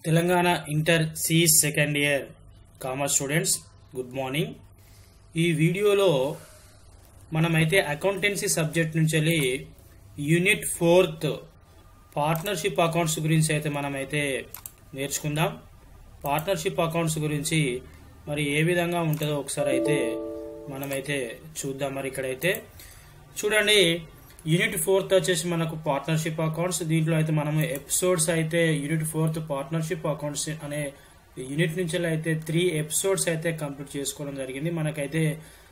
Telangana inter C second year commerce students good morning. ఈ వీడియోలో మనమైతే అకౌంటెన్సీ సబ్జెక్ట్ నుంచి యూనిట్ 4 పార్ట్నర్షిప్ అకౌంట్స్ గురించి అయితే మనమైతే నేర్చుకుందాం. పార్ట్నర్షిప్ అకౌంట్స్ గురించి మరి ఏ విధంగా ఉంటుందో ఒకసారి అయితే మనమైతే చూద్దాం. మరి ఇక్కడైతే చూడండి, యూనిట్ 4 వచ్చేసి మనకు పార్ట్నర్షిప్ అకౌంట్స్. దీంట్లో అయితే మనము ఎపిసోడ్స్ అయితే యూనిట్ 4 పార్ట్నర్షిప్ అకౌంట్స్ అనే యూనిట్ నుంచి అయితే 3 ఎపిసోడ్స్ అయితే కంప్లీట్ చేసుకోవడం జరిగింది. మనకైతే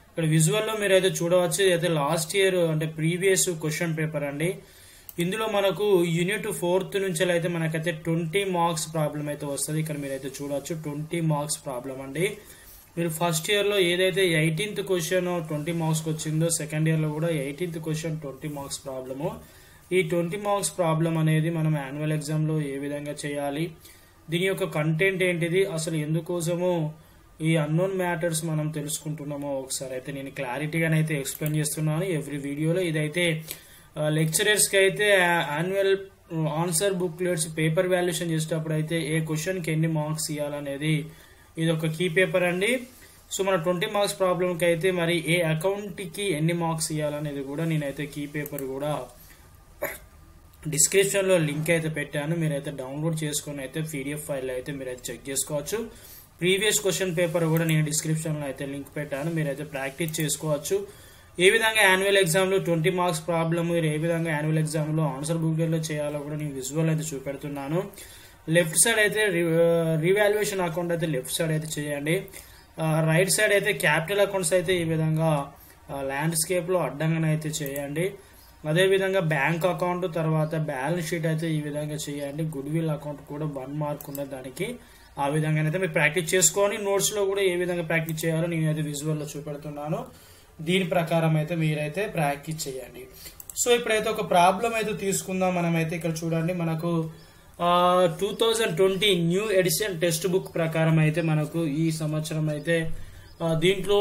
ఇక్కడ విజువల్లో మీరు అయితే చూడవచ్చు, అయితే లాస్ట్ ఇయర్ అంటే ప్రీవియస్ క్వశ్చన్ పేపర్ అండి. ఇందులో మనకు యూనిట్ 4 నుంచి అయితే మనకైతే 20 మార్క్స్ ప్రాబ్లం అయితే వస్తుంది. ఇక్కడ మీరు అయితే చూడవచ్చు 20 మార్క్స్ ప్రాబ్లం అండి. మీరు ఫస్ట్ ఇయర్ లో ఏదైతే 18th క్వశ్చన్ 20 మార్క్స్ వచ్చిందో సెకండ్ ఇయర్ లో కూడా 18th క్వశ్చన్ 20 మార్క్స్ ప్రాబ్లము. ఈ 20 మార్క్స్ ప్రాబ్లం అనేది మనం యాన్యువల్ ఎగ్జామ్ లో ఏ విధంగా చేయాలి, దీని యొక్క కంటెంట్ ఏంటిది, అసలు ఎందుకోసము ఈ అన్నోన్ మ్యాటర్స్ మనం తెలుసుకుంటున్నామో ఒకసారి అయితే నేను క్లారిటీగానైతే ఎక్స్ప్లెయిన్ చేస్తున్నాను ఎవ్రీ వీడియోలో. ఇదైతే లెక్చరర్స్ కి అయితే annual answer booklets paper valuation చేసేటప్పుడు అయితే ఏ క్వశ్చన్ కి ఎన్ని మార్క్స్ ఇవ్వాలనేది ఇది ఒక కీ పేపర్ అండి. సో మన 20 మార్క్స్ ప్రాబ్లం కి అయితే మరి ఏ అకౌంట్ కి ఎన్ని మార్క్స్ ఇవ్వాలనేది కూడా నేనైతే కీ పేపర్ కూడా డిస్క్రిప్షన్ లో లింక్ అయితే పెట్టాను. మీరైతే డౌన్లోడ్ చేసుకుని అయితే పీడిఎఫ్ ఫైల్ అయితే మీరైతే చెక్ చేసుకోవచ్చు. ప్రీవియస్ క్వశ్చన్ పేపర్ కూడా నేను డిస్క్రిప్షన్ లో అయితే లింక్ పెట్టాను, మీరైతే ప్రాక్టీస్ చేసుకోవచ్చు. ఏ విధంగా యాన్యువల్ ఎగ్జామ్ లో 20 మార్క్స్ ప్రాబ్లమ్ మీరు ఏ విధంగా యాన్యువల్ ఎగ్జామ్ లో ఆన్సర్ బుక్ లో చేయాలో కూడా నేను విజువల్ అయితే చూపెడుతున్నాను. లెఫ్ట్ సైడ్ అయితే రీవాల్యుయేషన్ అకౌంట్ అయితే లెఫ్ట్ సైడ్ అయితే చేయండి. రైట్ సైడ్ అయితే క్యాపిటల్ అకౌంట్స్ అయితే ఈ విధంగా ల్యాండ్స్కేప్ లో అడ్డంగానైతే చేయండి. అదే విధంగా బ్యాంక్ అకౌంట్ తర్వాత బ్యాలెన్స్ షీట్ అయితే ఈ విధంగా చేయండి. గుడ్ విల్ అకౌంట్ కూడా 1 మార్క్ ఉన్నది దానికి. ఆ విధంగానైతే మీరు ప్రాక్టీస్ చేసుకొని నోట్స్ లో కూడా ఏ విధంగా ప్రాక్టీస్ చేయాలో నేనైతే విజువల్ లో చూపెడుతున్నాను. దీని ప్రకారం అయితే మీరైతే ప్రాక్టీస్ చేయండి. సో ఇప్పుడైతే ఒక ప్రాబ్లం అయితే తీసుకుందాం. మనమైతే ఇక్కడ చూడండి, మనకు 2020 న్యూ ఎడిషన్ టెక్స్ట్ బుక్ ప్రకారం అయితే మనకు ఈ సంవత్సరం అయితే దీంట్లో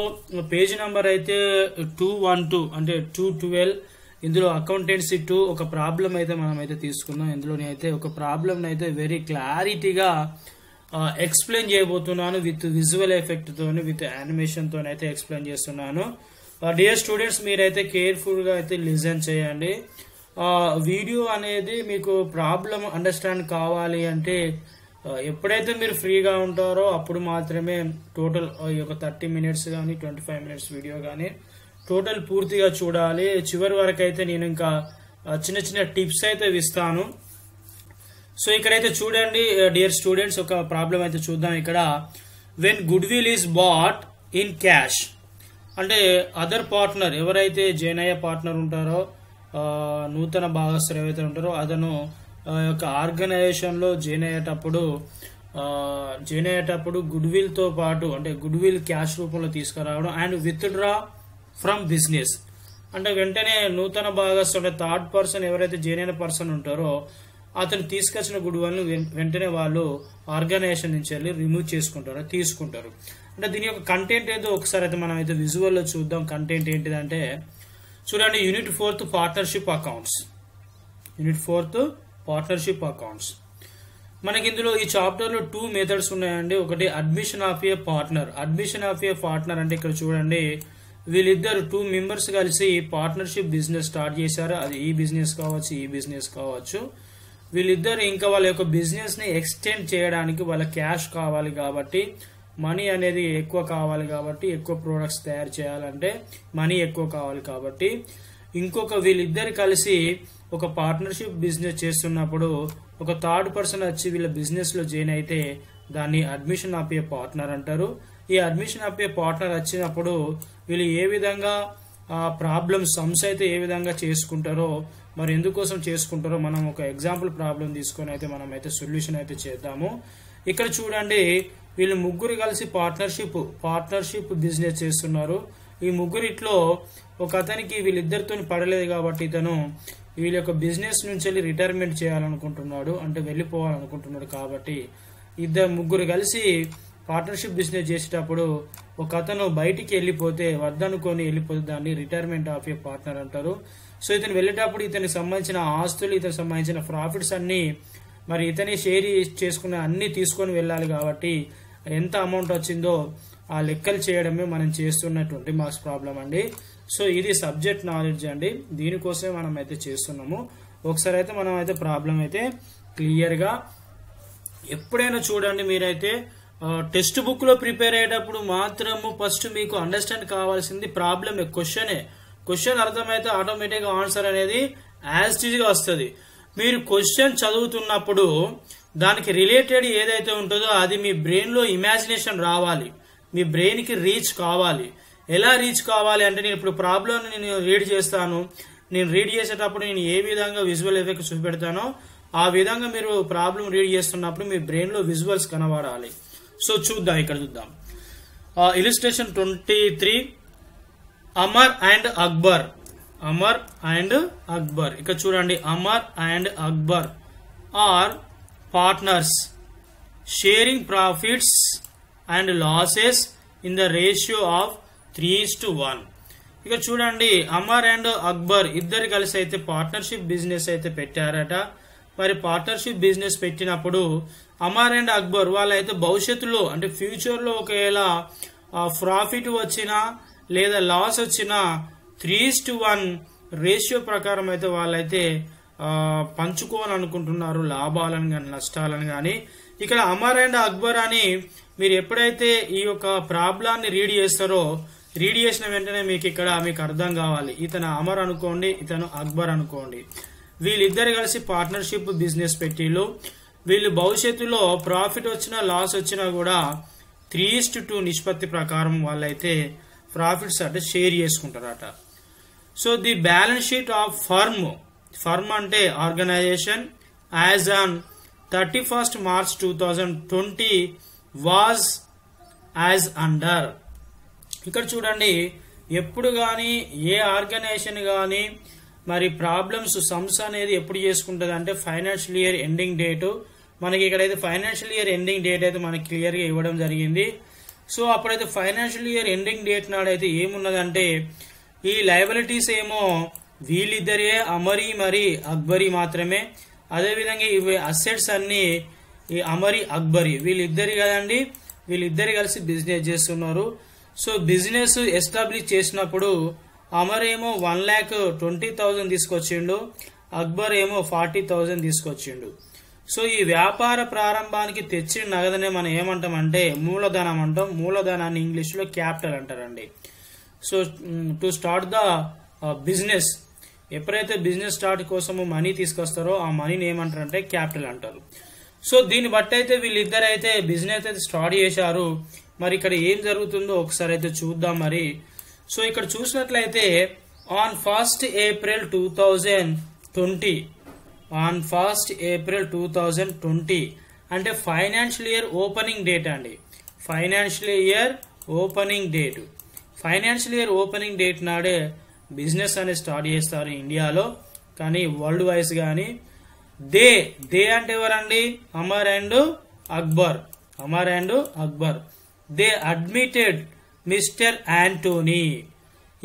పేజ్ నంబర్ అయితే 212 అంటే 212. ఇందులో అకౌంటెన్సీ 2 ఒక ప్రాబ్లం అయితే మనం అయితే తీసుకున్నాం. ఇందులోనే అయితే ఒక ప్రాబ్లం అయితే వెరీ క్లారిటీగా ఎక్స్ప్లెయిన్ చేయబోతున్నాను విత్ విజువల్ ఎఫెక్ట్ తోని విత్ యానిమేషన్ తోని అయితే ఎక్స్ప్లెయిన్ చేస్తున్నాను. డియర్ స్టూడెంట్స్, మీరైతే కేర్ఫుల్ గా అయితే లిజన్ చేయండి. వీడియో అనేది మీకు ప్రాబ్లం అండర్స్టాండ్ కావాలి అంటే ఎప్పుడైతే మీరు ఫ్రీగా ఉంటారో అప్పుడు మాత్రమే టోటల్ ఈ యొక్క 30 మినిట్స్ కానీ 25 మినిట్స్ వీడియో కానీ టోటల్ పూర్తిగా చూడాలి. చివరి వరకు అయితే నేను ఇంకా చిన్న చిన్న టిప్స్ అయితే ఇస్తాను. సో ఇక్కడైతే చూడండి డియర్ స్టూడెంట్స్, ఒక ప్రాబ్లం అయితే చూద్దాం. ఇక్కడ when goodwill is bought in cash అంటే అదర్ పార్ట్నర్ ఎవరైతే జైనయ్య పార్ట్నర్ ఉంటారో నూతన భాగస్థులు ఏవైతే ఉంటారో అతను యొక్క ఆర్గనైజేషన్ లో జాయిన్ అయ్యేటప్పుడు గుడ్ విల్ తో పాటు అంటే గుడ్ విల్ క్యాష్ రూపంలో తీసుకురావడం and with draw from business అంటే వెంటనే నూతన భాగస్థులు అంటే థర్డ్ పర్సన్ ఎవరైతే జాయిన్ అయిన పర్సన్ ఉంటారో అతను తీసుకొచ్చిన గుడ్ విల్ వెంటనే వాళ్ళు ఆర్గనైజేషన్ నుంచి వెళ్ళి రిమూవ్ తీసుకుంటారు. అంటే దీని యొక్క కంటెంట్ ఏదో ఒకసారి అయితే మనం అయితే విజువల్ లో చూద్దాం. కంటెంట్ ఏంటిదంటే చూడండి, unit 4 partnership accounts. Unit 4 partnership accounts మనకి ఇందులో ఈ చాప్టర్ లో 2 మెథడ్స్ ఉన్నాయండి. ఒకటి admission of a partner. Admission of a partner అంటే ఇక్కడ చూడండి, వీళ్ళిద్దరు 2 మెంబర్స్ కలిసి పార్ట్నర్షిప్ బిజినెస్ స్టార్ట్ చేశారు. అది ఈ బిజినెస్ కావచ్చు, ఈ బిజినెస్ కావచ్చు. వీళ్ళిద్దరు ఇంకా వాళ్ళ యొక్క బిజినెస్ ని ఎక్స్టెండ్ చేయడానికి వాళ్ళ క్యాష్ కావాలి కాబట్టి, మనీ అనేది ఎక్కువ కావాలి కాబట్టి, ఎక్కువ ప్రొడక్ట్స్ తయారు చేయాలంటే మనీ ఎక్కువ కావాలి కాబట్టి ఇంకొక వీళ్ళిద్దరు కలిసి ఒక పార్ట్నర్షిప్ బిజినెస్ చేస్తున్నప్పుడు ఒక థర్డ్ పర్సన్ వచ్చి వీళ్ళ బిజినెస్ లో జాయిన్ అయితే దాన్ని అడ్మిషన్ ఆఫ్ ఏ పార్ట్నర్ అంటారు. ఈ అడ్మిషన్ ఆఫ్ ఏ పార్ట్నర్ వచ్చినప్పుడు వీళ్ళు ఏ విధంగా ప్రాబ్లమ్ సమ్స్ అయితే ఏ విధంగా చేసుకుంటారో, మరి ఎందుకోసం చేసుకుంటారో మనం ఒక ఎగ్జాంపుల్ ప్రాబ్లం తీసుకొని అయితే మనం అయితే సొల్యూషన్ అయితే చేద్దాము. ఇక్కడ చూడండి, వీళ్ళు ముగ్గురు కలిసి పార్ట్నర్షిప్ బిజినెస్ చేస్తున్నారు. ఈ ముగ్గురిట్లో ఒక అతనికి వీళ్ళిద్దరితో పడలేదు కాబట్టి ఇతను వీళ్ళ యొక్క బిజినెస్ నుంచి వెళ్ళి రిటైర్మెంట్ చేయాలనుకుంటున్నాడు, అంటే వెళ్ళిపోవాలనుకుంటున్నాడు. కాబట్టి ముగ్గురు కలిసి పార్ట్నర్షిప్ బిజినెస్ చేసేటప్పుడు ఒక అతను బయటికి వెళ్ళిపోతే వద్దనుకొని వెళ్ళిపోతే దాన్ని రిటైర్మెంట్ ఆఫ్ ఏ పార్ట్నర్ అంటారు. సో ఇతను వెళ్ళేటప్పుడు ఇతనికి సంబంధించిన ఆస్తులు, ఇతనికి సంబంధించిన ప్రాఫిట్స్ అన్ని మరి ఇతని షేర్ చేసుకున్న అన్ని తీసుకొని వెళ్ళాలి కాబట్టి ఎంత అమౌంట్ వచ్చిందో ఆ లెక్కలు చేయడమే మనం చేస్తున్న 20 మార్క్స్ ప్రాబ్లం అండి. సో ఇది సబ్జెక్ట్ నాలెడ్జ్ అండి, దీనికోసమే మనం అయితే చేస్తున్నాము. ఒకసారి అయితే మనం అయితే ప్రాబ్లం అయితే క్లియర్గా ఎప్పుడైనా చూడండి. మీరైతే టెక్స్ట్ బుక్ లో ప్రిపేర్ అయ్యేటప్పుడు మాత్రము ఫస్ట్ మీకు అండర్స్టాండ్ కావాల్సింది ప్రాబ్లమ్, క్వశ్చన్ అర్థమైతే ఆటోమేటిక్గా ఆన్సర్ అనేది యాజ్ ఇట్ ఈజ్ గా వస్తుంది. మీరు క్వశ్చన్ చదువుతున్నప్పుడు దానికి రిలేటెడ్ ఏదైతే ఉంటుందో అది మీ బ్రెయిన్ లో ఇమాజినేషన్ రావాలి, మీ బ్రెయిన్ కి రీచ్ కావాలి. ఎలా రీచ్ కావాలి అంటే, నేను ఇప్పుడు ప్రాబ్లం నేను రీడ్ చేస్తాను, నేను రీడ్ చేసేటప్పుడు నేను ఏ విధంగా విజువల్ ఎఫెక్ట్ చూపెడతానో ఆ విధంగా మీరు ప్రాబ్లం రీడ్ చేస్తున్నప్పుడు మీ బ్రెయిన్ లో విజువల్స్ కనబడాలి. సో చూద్దాం, ఇక్కడ చూద్దాం. Illustration 23 Amar and Akbar. Amar and Akbar, ఇక్కడ చూడండి. Amar and Akbar are partners sharing profits and losses in the ratio of 3:1. ఇక్కడ చూడండి, అమర్ అండ్ అక్బర్ ఇద్దరు కలిసి అయితే పార్ట్నర్షిప్ బిజినెస్ అయితే పెట్టారట. మరి పార్ట్నర్షిప్ బిజినెస్ పెట్టినప్పుడు అమర్ అండ్ అక్బర్ వాళ్ళైతే భవిష్యత్తులో అంటే ఫ్యూచర్ లో ఒకవేళ ప్రాఫిట్ వచ్చినా లేదా లాస్ వచ్చినా 3:1 రేషియో ప్రకారం అయితే వాళ్ళైతే పంచుకోవాలనుకుంటున్నారు, లాభాలను కానీ నష్టాలను కానీ. ఇక్కడ అమర్ అండ్ అక్బర్ అని మీరు ఎప్పుడైతే ఈ యొక్క ప్రాబ్లాన్ని రీడ్ చేస్తారో, రీడ్ చేసిన వెంటనే మీకు ఇక్కడ మీకు అర్థం కావాలి. ఇతను అమర్ అనుకోండి, ఇతను అక్బర్ అనుకోండి. వీళ్ళిద్దరు కలిసి పార్ట్నర్షిప్ బిజినెస్ పెట్టిళ్ళు. వీళ్ళు భవిష్యత్తులో ప్రాఫిట్ వచ్చినా లాస్ వచ్చినా కూడా 3:2 నిష్పత్తి ప్రకారం వాళ్ళైతే ప్రాఫిట్స్ అంటే షేర్ చేసుకుంటారట. So the balance sheet of firm అంటే organisation as on 31st March 2020 was as under. ఇక్కడ చూడండి, ఎప్పుడు కానీ ఏ ఆర్గనైజేషన్ కానీ మరి ప్రాబ్లమ్స్ సమ్స్ అనేది ఎప్పుడు చేసుకుంటుంది అంటే ఫైనాన్షియల్ ఇయర్ ఎండింగ్ డేటు. మనకి ఇక్కడైతే ఫైనాన్షియల్ ఇయర్ ఎండింగ్ డేట్ అయితే మనకి క్లియర్గా ఇవ్వడం జరిగింది. సో అప్పుడైతే ఫైనాన్షియల్ ఇయర్ ఎండింగ్ డేట్ నాడైతే ఏమున్నదంటే, ఈ లయబిలిటీస్ ఏమో వీళ్ళిద్దరే అమరీ మరి అక్బరీ మాత్రమే. అదేవిధంగా ఇవి అసెట్స్ అన్ని ఈ అమరీ అక్బరీ వీళ్ళిద్దరి కదండి, వీళ్ళిద్దరు కలిసి బిజినెస్ చేస్తున్నారు. సో బిజినెస్ ఎస్టాబ్లిష్ చేసినప్పుడు అమర్ ఏమో 1,20,000 తీసుకొచ్చిండు, అక్బర్ ఏమో 40,000 తీసుకొచ్చిండు. సో ఈ వ్యాపార ప్రారంభానికి తెచ్చిన నగదనే మనం ఏమంటామంటే మూలధనం అంటాం. మూలధనాన్ని ఇంగ్లీష్ లో క్యాపిటల్ అంటారండి. So to start the business, ఎప్పుడైతే బిజినెస్ స్టార్ట్ కోసము మనీ తీసుకొస్తారో ఆ మనీని ఏమంటారంటే క్యాపిటల్ అంటారు. సో దీన్ని బట్టి అయితే వీళ్ళిద్దరు అయితే బిజినెస్ అయితే స్టార్ట్ చేశారు. మరి ఇక్కడ ఏం జరుగుతుందో ఒకసారి అయితే చూద్దాం. మరి సో ఇక్కడ చూసినట్లయితే on 1st April 2020, on 1st April 2020 అంటే ఫైనాన్షియల్ ఇయర్ ఓపెనింగ్ డేట్ అండి. Financial year opening date, financial year opening date నాడే బిజినెస్ అనేది స్టార్ట్ చేస్తారు ఇండియాలో, కానీ వరల్డ్ వైజ్ కానీ. దే అంటే ఎవరండి? Amar and Akbar. Amar and Akbar they admitted mister Anthony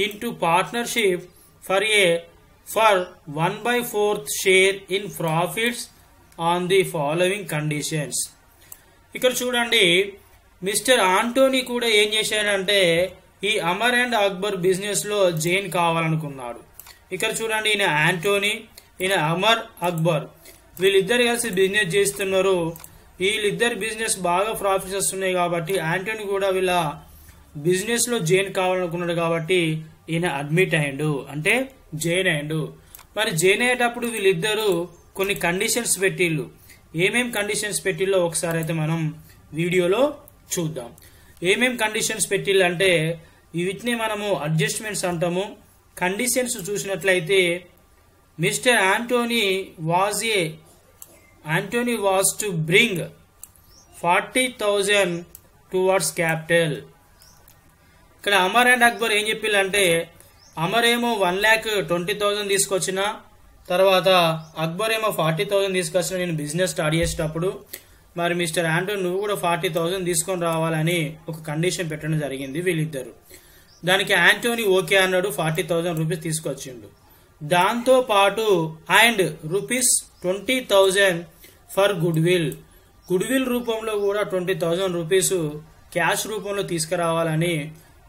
into partnership for 1/4 share in profits on the following conditions. ఇక్కడ చూడండి, మిస్టర్ ఆంటోనీ కూడా ఏం చేశాడంటే ఈ అమర్ అండ్ అక్బర్ బిజినెస్ లో జైన్ కావాలనుకున్నాడు. ఇక్కడ చూడండి, ఈయన యాంటోనీ, ఈయన అమర్ అక్బర్ వీళ్ళిద్దరు కలిసి బిజినెస్ చేస్తున్నారు. వీళ్ళిద్దరు బిజినెస్ బాగా ప్రాఫిట్స్ వస్తున్నాయి కాబట్టి యాంటోనీ కూడా వీళ్ళ బిజినెస్ లో జైన్ కావాలనుకున్నాడు కాబట్టి ఈయన అడ్మిట్ అయ్యిండు, అంటే జైన్ అయ్యిండు. మరి జైన్ అయ్యేటప్పుడు వీళ్ళిద్దరూ కొన్ని కండిషన్స్ పెట్టిళ్ళు. ఏమేం కండిషన్స్ పెట్టిల్లో ఒకసారి అయితే మనం వీడియోలో చూద్దాం. ఏమేం కండిషన్స్ పెట్టిళ్ళు అంటే వీటిని మనము అడ్జస్ట్మెంట్స్ అంటాము. కండిషన్స్ చూసినట్లయితే mister Anthony was to bring 40,000 towards capital. ఇక్కడ అమర్ అండ్ అక్బర్ ఏం చెప్పిల్లంటే అమర్ ఏమో 1,20,000 తీసుకొచ్చిన తర్వాత అక్బర్ ఏమో 40,000 తీసుకొచ్చిన నేను బిజినెస్ స్టార్ట్ చేసేటప్పుడు, మరి మిస్టర్ యాంటోనీ నువ్వు కూడా 40,000 తీసుకొని రావాలని ఒక కండిషన్ పెట్టడం జరిగింది వీళ్ళిద్దరు. దానికి యాంటోనీ ఓకే అన్నాడు, 40,000 రూపీస్ తీసుకొచ్చిండు. దాంతో పాటు అండ్ ₹20,000 ఫర్ గుడ్ విల్ రూపంలో కూడా 20,000 రూపీస్ క్యాష్ రూపంలో తీసుకురావాలని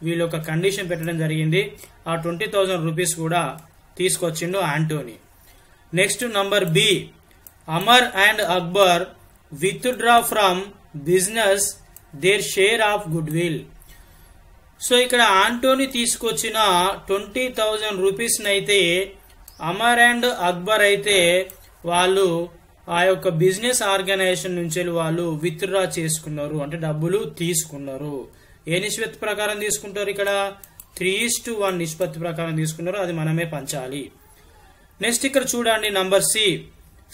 వీళ్ళు ఒక కండిషన్ పెట్టడం జరిగింది. ఆ 20,000 రూపీస్ కూడా తీసుకొచ్చిండు Antony. Next number B, Amar and Akbar withdraw from business their share of goodwill. So ఇక్కడ ఆంటోనీ తీసుకొచ్చిన 20,000 రూపీస్ అయితే అమర్ అండ్ అక్బర్ అయితే వాళ్ళు ఆ యొక్క బిజినెస్ ఆర్గనైజేషన్ నుంచి వాళ్ళు విత్డ్రా చేసుకున్నారు, అంటే డబ్బులు తీసుకున్నారు. ఏ నిష్పత్తి ప్రకారం తీసుకుంటారు? ఇక్కడ 3:1 నిష్పత్తి ప్రకారం తీసుకున్నారు, అది మనమే పంచాలి. నెక్స్ట్ ఇక్కడ చూడండి number C,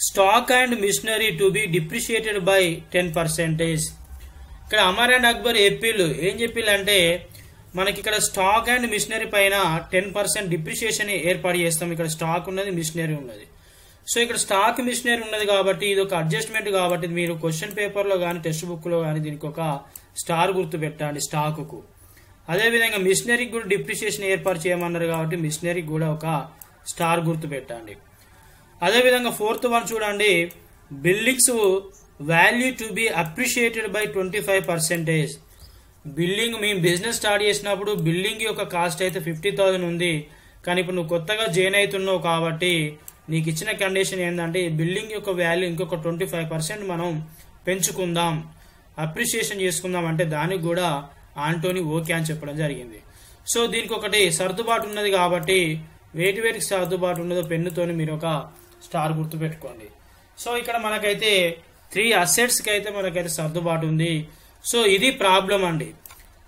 stock and machinery to be depreciated by 10%. ఇక్కడ అమర్ అండ్ అక్బర్ ఏం చెప్పిల్లంటే మనకి ఇక్కడ స్టాక్ అండ్ మిషనరీ పైన 10% డిప్రిషియేషన్ ఏర్పాటు చేస్తాం. ఇక్కడ స్టాక్ ఉన్నది, మిషనరీ ఉన్నది. సో ఇక్కడ స్టాక్ మిషనరీ ఉన్నది కాబట్టి ఇది ఒక అడ్జస్ట్మెంట్ కాబట్టి మీరు క్వశ్చన్ పేపర్ లో కానీ టెక్స్ట్ బుక్ లో కానీ దీనికి ఒక స్టార్ గుర్తు పెట్టండి స్టాక్ కు. అదేవిధంగా మిషనరీకి కూడా డిప్రిషియేషన్ ఏర్పాటు చేయమన్నారు కాబట్టి మిషనరీకి కూడా ఒక స్టార్ గుర్తు పెట్టండి. అదేవిధంగా 4th వన్ చూడండి, buildings value to be appreciated by 25%. Building మేము బిజినెస్ స్టార్ట్ చేసినప్పుడు బిల్డింగ్ యొక్క కాస్ట్ అయితే 50,000 ఉంది, కానీ ఇప్పుడు నువ్వు కొత్తగా జాయిన్ అవుతున్నావు కాబట్టి నీకు ఇచ్చిన కండిషన్ ఏంటంటే బిల్డింగ్ యొక్క వాల్యూ ఇంకొక 25% మనం పెంచుకుందాం, అప్రిషియేషన్ చేసుకుందాం అంటే దానికి కూడా ఆంటోనీ ఓకే అని చెప్పడం జరిగింది. సో దీనికి ఒకటి సర్దుబాటు ఉన్నది కాబట్టి వేటికి సర్దుబాటు ఉన్నదో పెన్నుతోని మీరు ఒక స్టార్ గుర్తు పెట్టుకోండి. సో ఇక్కడ మనకైతే 3 అసెట్స్ కి అయితే మనకైతే సర్దుబాటు ఉంది. సో ఇది ప్రాబ్లం అండి.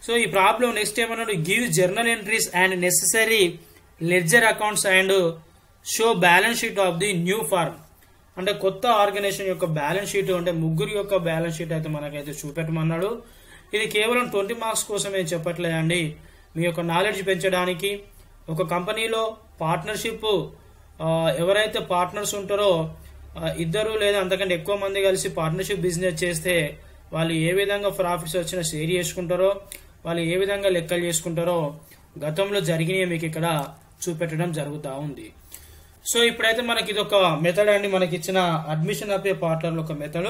సో ఈ ప్రాబ్లం నెక్స్ట్ ఏమన్నాడు, give journal entries and necessary ledger accounts and show balance sheet of the new firm. అంటే కొత్త ఆర్గనైజేషన్ యొక్క బ్యాలెన్స్ షీట్, అంటే ముగ్గురు యొక్క బ్యాలెన్స్ షీట్ అయితే మనకైతే చూపెట్టమన్నాడు. ఇది కేవలం 20 మార్క్స్ కోసమే చెప్పట్లేదండి, మీ యొక్క నాలెడ్జ్ పెంచడానికి. ఒక కంపెనీలో పార్ట్నర్షిప్ ఎవరైతే పార్ట్నర్స్ ఉంటారో ఇద్దరు లేదా అంతకంటే ఎక్కువ మంది కలిసి పార్ట్నర్షిప్ బిజినెస్ చేస్తే వాళ్ళు ఏ విధంగా ప్రాఫిట్స్ వచ్చినా షేర్ చేసుకుంటారో, వాళ్ళు ఏ విధంగా లెక్కలు చేసుకుంటారో గతంలో జరిగినవి మీకు ఇక్కడ చూపెట్టడం జరుగుతూ ఉంది. సో ఇప్పుడైతే మనకి ఇది ఒక మెథడ్ అండి, మనకి ఇచ్చిన అడ్మిషన్ ఆఫ్ ఏ పార్ట్నర్ ఒక మెథడ్.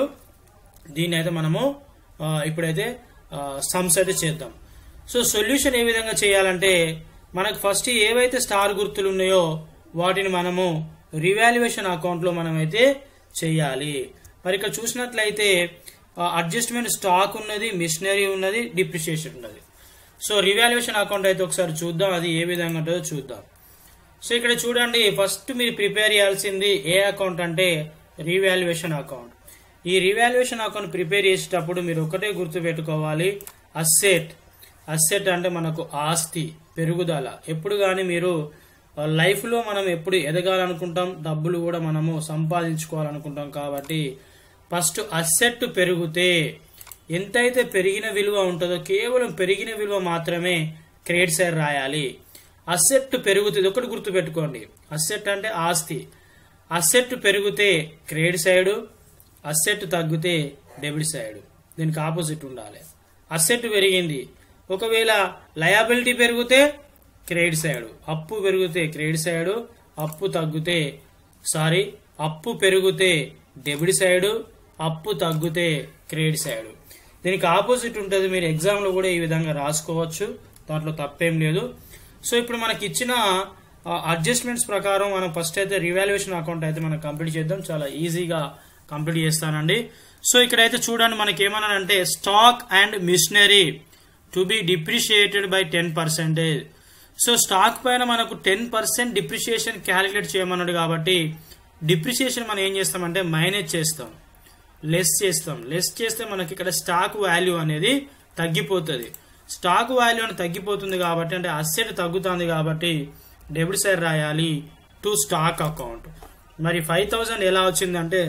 దీన్ని అయితే మనము ఇప్పుడైతే సమ్స్ అయితే చేద్దాం. సో సొల్యూషన్ ఏ విధంగా చేయాలంటే మనకు ఫస్ట్ ఏవైతే స్టార్ గుర్తులు ఉన్నాయో వాటిని మనము రివాల్యుయేషన్ అకౌంట్ లో మనమైతే చేయాలి. మరి ఇక్కడ చూసినట్లయితే అడ్జస్ట్మెంట్ స్టాక్ ఉన్నది, మిషనరీ ఉన్నది, డిప్రిషియేషన్ ఉన్నది. సో రివాల్యుయేషన్ అకౌంట్ అయితే ఒకసారి చూద్దాం, అది ఏ విధంగా ఉంటుందో చూద్దాం. సో ఇక్కడ చూడండి, ఫస్ట్ మీరు ప్రిపేర్ చేయాల్సింది ఏ అకౌంట్ అంటే రివాల్యుయేషన్ అకౌంట్. ఈ రివాల్యుయేషన్ అకౌంట్ ప్రిపేర్ చేసేటప్పుడు మీరు ఒకటే గుర్తు పెట్టుకోవాలి, అసెట్ అంటే మనకు ఆస్తి పెరుగుదల. ఎప్పుడు కానీ మీరు లైఫ్ లో మనం ఎప్పుడు ఎదగాలనుకుంటాం, డబ్బులు కూడా మనము సంపాదించుకోవాలనుకుంటాం కాబట్టి ఫస్ట్ అసెట్ పెరిగితే ఎంతైతే పెరిగిన విలువ ఉంటుందో కేవలం పెరిగిన విలువ మాత్రమే క్రెడిట్ సైడ్ రాయాలి. అసెట్ పెరుగుతుంది, ఒకటి గుర్తు పెట్టుకోండి, అసెట్ అంటే ఆస్తి. అసెట్ పెరిగితే క్రెడిట్ సైడ్, అసెట్ తగ్గితే డెబిట్ సైడ్, దీనికి ఆపోజిట్ ఉండాలి. అసెట్ పెరిగింది, ఒకవేళ లయబిలిటీ పెరిగితే క్రెడిట్ సైడ్, అప్పు పెరిగితే క్రెడిట్ సైడ్, అప్పు పెరిగితే డెబిట్ సైడ్, అప్పు తగ్గితే క్రెడిట్ సైడ్. దీనికి ఆపోజిట్ ఉంటుంది. మీరు ఎగ్జామ్ లో కూడా ఈ విధంగా రాసుకోవచ్చు, దాంట్లో తప్పేం లేదు. సో ఇప్పుడు మనకి ఇచ్చిన అడ్జస్ట్మెంట్స్ ప్రకారం మనం ఫస్ట్ అయితే రివాల్యుయేషన్ అకౌంట్ అయితే మనం కంప్లీట్ చేద్దాం. చాలా ఈజీగా కంప్లీట్ చేస్తానండి. సో ఇక్కడైతే చూడండి మనకి ఏమన్నానంటే stock and machinery to be depreciated by 10%. So stock పైన మనకు 10% డిప్రిషియేషన్ క్యాలిక్యులేట్ చేయమన్నాడు కాబట్టి డిప్రిషియేషన్ మనం ఏం చేస్తామంటే మైనస్ చేస్తాం, లెస్ చేస్తే మనకి ఇక్కడ స్టాక్ వాల్యూ అనేది తగ్గిపోతుంది. స్టాక్ వాల్యూ అని తగ్గిపోతుంది కాబట్టి అంటే అసెట్ తగ్గుతుంది కాబట్టి డెబిట్ సైడ్ రాయాలి టు స్టాక్ అకౌంట్. మరి 5,000 ఎలా వచ్చిందంటే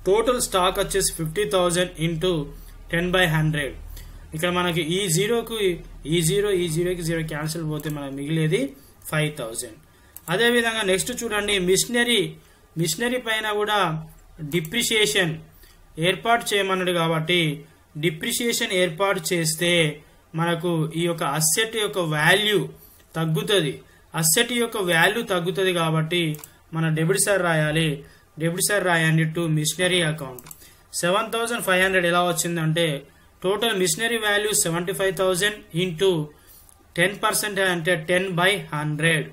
టోటల్ స్టాక్ వచ్చేసి 50,000 ఇంటూ 10/100. ఇక్కడ మనకి ఈ జీరోకి 0 క్యాన్సిల్ పోతే మనకు మిగిలేది 5,000. అదేవిధంగా నెక్స్ట్ చూడండి మిషనరీ పైన కూడా డిప్రిషియేషన్ ఏర్పాటు చేయమన్నాడు కాబట్టి డిప్రిషియేషన్ ఏర్పాటు చేస్తే మనకు ఈ యొక్క అసెట్ యొక్క వాల్యూ తగ్గుతుంది. అసెట్ యొక్క వాల్యూ తగ్గుతుంది కాబట్టి మన డెబిట్ సైడ్ రాయాలి టు మిషనరీ అకౌంట్. 7,500 ఎలా వచ్చిందంటే టోటల్ మిషనరీ వాల్యూ 75,000 ఇంటూ 10% అంటే 10/100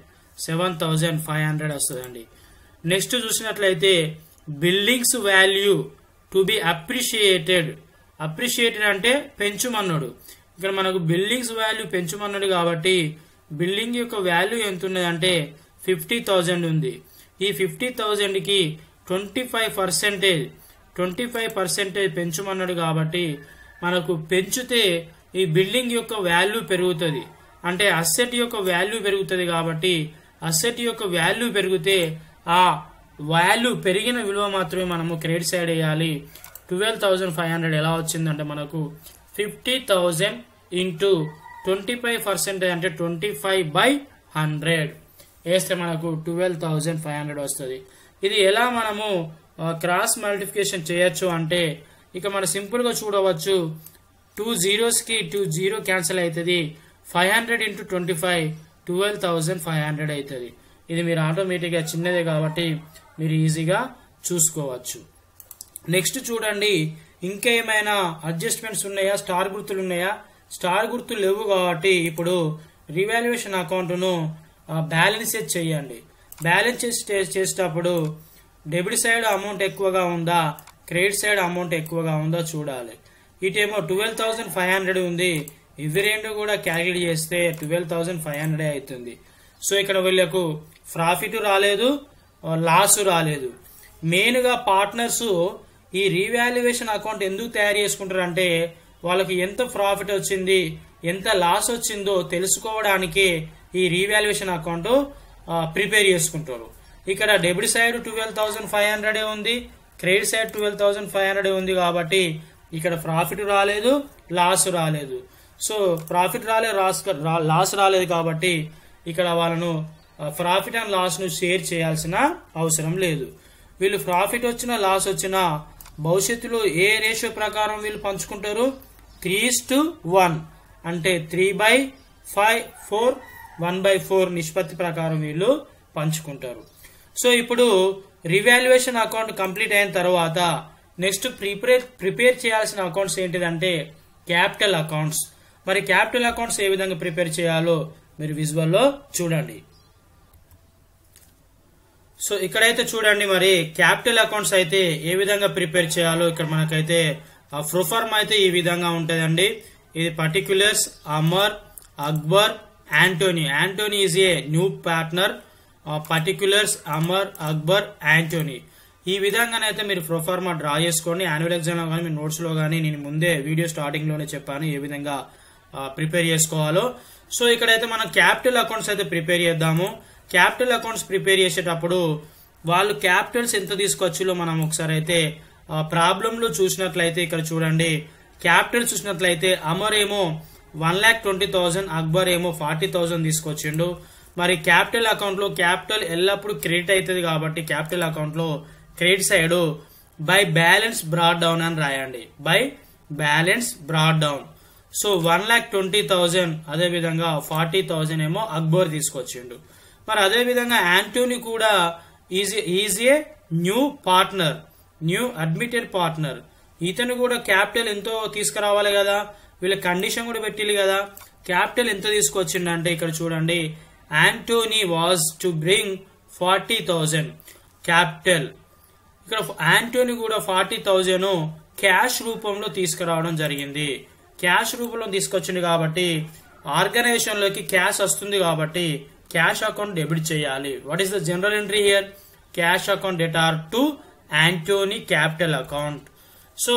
7,500 వస్తుందండి. నెక్స్ట్ చూసినట్లయితే buildings value to be appreciated అంటే పెంచుమన్నాడు. ఇక్కడ మనకు బిల్డింగ్స్ వాల్యూ పెంచుమన్నాడు కాబట్టి బిల్డింగ్ యొక్క వాల్యూ ఎంత ఉన్నదంటే 50,000 ఉంది. ఈ 50,000 కి 25% పెంచుమన్నాడు కాబట్టి మనకు పెంచితే ఈ బిల్డింగ్ యొక్క వాల్యూ పెరుగుతుంది, అంటే అసెట్ యొక్క వాల్యూ పెరుగుతుంది. కాబట్టి అసెట్ యొక్క వాల్యూ పెరిగితే ఆ వాల్యూ పెరిగిన విలువ మాత్రమే మనము క్రెడిట్ సైడ్ వేయాలి. 12,500 ఎలా వచ్చిందంటే మనకు 50,000 ఇంటూ 25% అంటే 25/100 వేస్తే మనకు 12,500 వస్తుంది. ఇది ఎలా మనము క్రాస్ మల్టిప్లికేషన్ చేయొచ్చు అంటే ఇక మనం సింపుల్ గా చూడవచ్చు. 2 zeros కి 2 0 క్యాన్సిల్ అవుతుంది. 500 ఇంటూ 25 12,500 అవుతుంది. ఇది మీరు ఆటోమేటిక్ గా చిన్నదే కాబట్టి మీరు ఈజీగా చూసుకోవచ్చు. నెక్స్ట్ చూడండి, ఇంకా ఏమైనా అడ్జస్ట్మెంట్స్ ఉన్నాయా, స్టార్ గుర్తులు ఉన్నాయా? స్టార్ గుర్తులు లేవు కాబట్టి ఇప్పుడు రివాల్యుయేషన్ అకౌంట్ ను బ్యాలెన్స్ చేయండి. బ్యాలెన్స్ చేసేటప్పుడు డెబిట్ సైడ్ అమౌంట్ ఎక్కువగా ఉందా, క్రెడిట్ సైడ్ అమౌంట్ ఎక్కువగా ఉందా చూడాలి. ఇటేమో 12,500 ఉంది. ఇవి రెండు కూడా క్యాలిక్యులేట్ చేస్తే 12,500 అవుతుంది. సో ఇక్కడ వీళ్ళకు ప్రాఫిట్ రాలేదు, లాస్ రాలేదు. మెయిన్ గా పార్ట్నర్స్ ఈ రీవాల్యుయేషన్ అకౌంట్ ఎందుకు తయారు చేసుకుంటారు అంటే వాళ్ళకి ఎంత ప్రాఫిట్ వచ్చింది, ఎంత లాస్ వచ్చిందో తెలుసుకోవడానికి ఈ రీవాల్యుయేషన్ అకౌంట్ ప్రిపేర్ చేసుకుంటారు. ఇక్కడ డెబిట్ సైడ్ 12,500 ఉంది, క్రెడిట్ సైడ్ 12,500 ఉంది కాబట్టి ఇక్కడ ప్రాఫిట్ రాలేదు, లాస్ రాలేదు. సో ప్రాఫిట్ రాలేదు, లాస్ రాలేదు కాబట్టి ఇక్కడ వాళ్ళను ప్రాఫిట్ అండ్ లాస్ ను షేర్ చేయాల్సిన అవసరం లేదు. వీళ్ళు ప్రాఫిట్ వచ్చినా లాస్ వచ్చినా భవిష్యత్తులో ఏ రేషియో ప్రకారం వీళ్ళు పంచుకుంటారు? 3:1 అంటే 3/4 1/4 నిష్పత్తి ప్రకారం వీళ్ళు పంచుకుంటారు. సో ఇప్పుడు రివాల్యుయేషన్ అకౌంట్ కంప్లీట్ అయిన తర్వాత నెక్స్ట్ ప్రిపేర్ చేయాల్సిన అకౌంట్స్ ఏంటిదంటే క్యాపిటల్ అకౌంట్స్. మరి క్యాపిటల్ అకౌంట్స్ ఏ విధంగా ప్రిపేర్ చేయాలో మీరు విజువల్ లో చూడండి. సో ఇక్కడైతే చూడండి, మరి క్యాపిటల్ అకౌంట్స్ అయితే ఏ విధంగా ప్రిపేర్ చేయాలో ఇక్కడ మనకైతే ప్రొఫార్మ్ అయితే ఈ విధంగా ఉంటదండి. ఇది particulars Amar, Akbar, Anthony. Anthony is a new partner. Particulars Amar, Akbar, Anthony. ఈ విధంగానైతే మీరు ప్రొఫార్మా డ్రా చేసుకోండి. యాన్యువల్ ఎగ్జామ్ లో కానీ మీ నోట్స్ లో కానీ నేను ముందే వీడియో స్టార్టింగ్ లోనే చెప్పాను ఏ విధంగా ప్రిపేర్ చేసుకోవాలో. సో ఇక్కడైతే మనం క్యాపిటల్ అకౌంట్స్ అయితే ప్రిపేర్ చేద్దాము. క్యాపిటల్ అకౌంట్స్ ప్రిపేర్ చేసేటప్పుడు వాళ్ళు క్యాపిటల్స్ ఎంత తీసుకొచ్చిలో మనం ఒకసారి అయితే ప్రాబ్లం లో చూసినట్లయితే ఇక్కడ చూడండి, క్యాపిటల్ చూసినట్లయితే అమర్ ఏమో 1,20,000, అక్బర్ ఏమో 40,000 తీసుకొచ్చిండు. మరి క్యాపిటల్ అకౌంట్ లో క్యాపిటల్ ఎల్లప్పుడు క్రెడిట్ అవుతుంది కాబట్టి క్యాపిటల్ అకౌంట్ లో credit side by balance broad down అని రాయండి. By balance broad down. So 1,20,000 అదే విధంగా 40,000 ఏమో అక్బర్ తీసుకొచ్చిండు. మరి అదే విధంగా యాంటోనీ కూడా is a new partner, new admitted partner. ఇతను కూడా క్యాపిటల్ ఎంతో తీసుకురావాలి కదా, వీళ్ళ కండిషన్ కూడా పెట్టిల్లు కదా. క్యాపిటల్ ఎంత తీసుకొచ్చిండంటే ఇక్కడ చూడండి, Anthony was to bring 40,000 capital. ఇక్కడ యాంటోనీ కూడా 40,000 క్యాష్ రూపంలో తీసుకురావడం జరిగింది. క్యాష్ రూపంలో తీసుకొచ్చింది కాబట్టి ఆర్గనైజేషన్ లోకి క్యాష్ వస్తుంది కాబట్టి క్యాష్ అకౌంట్ డెబిట్ చేయాలి. What is the general entry here? Cash account debtor to Anthony capital account. So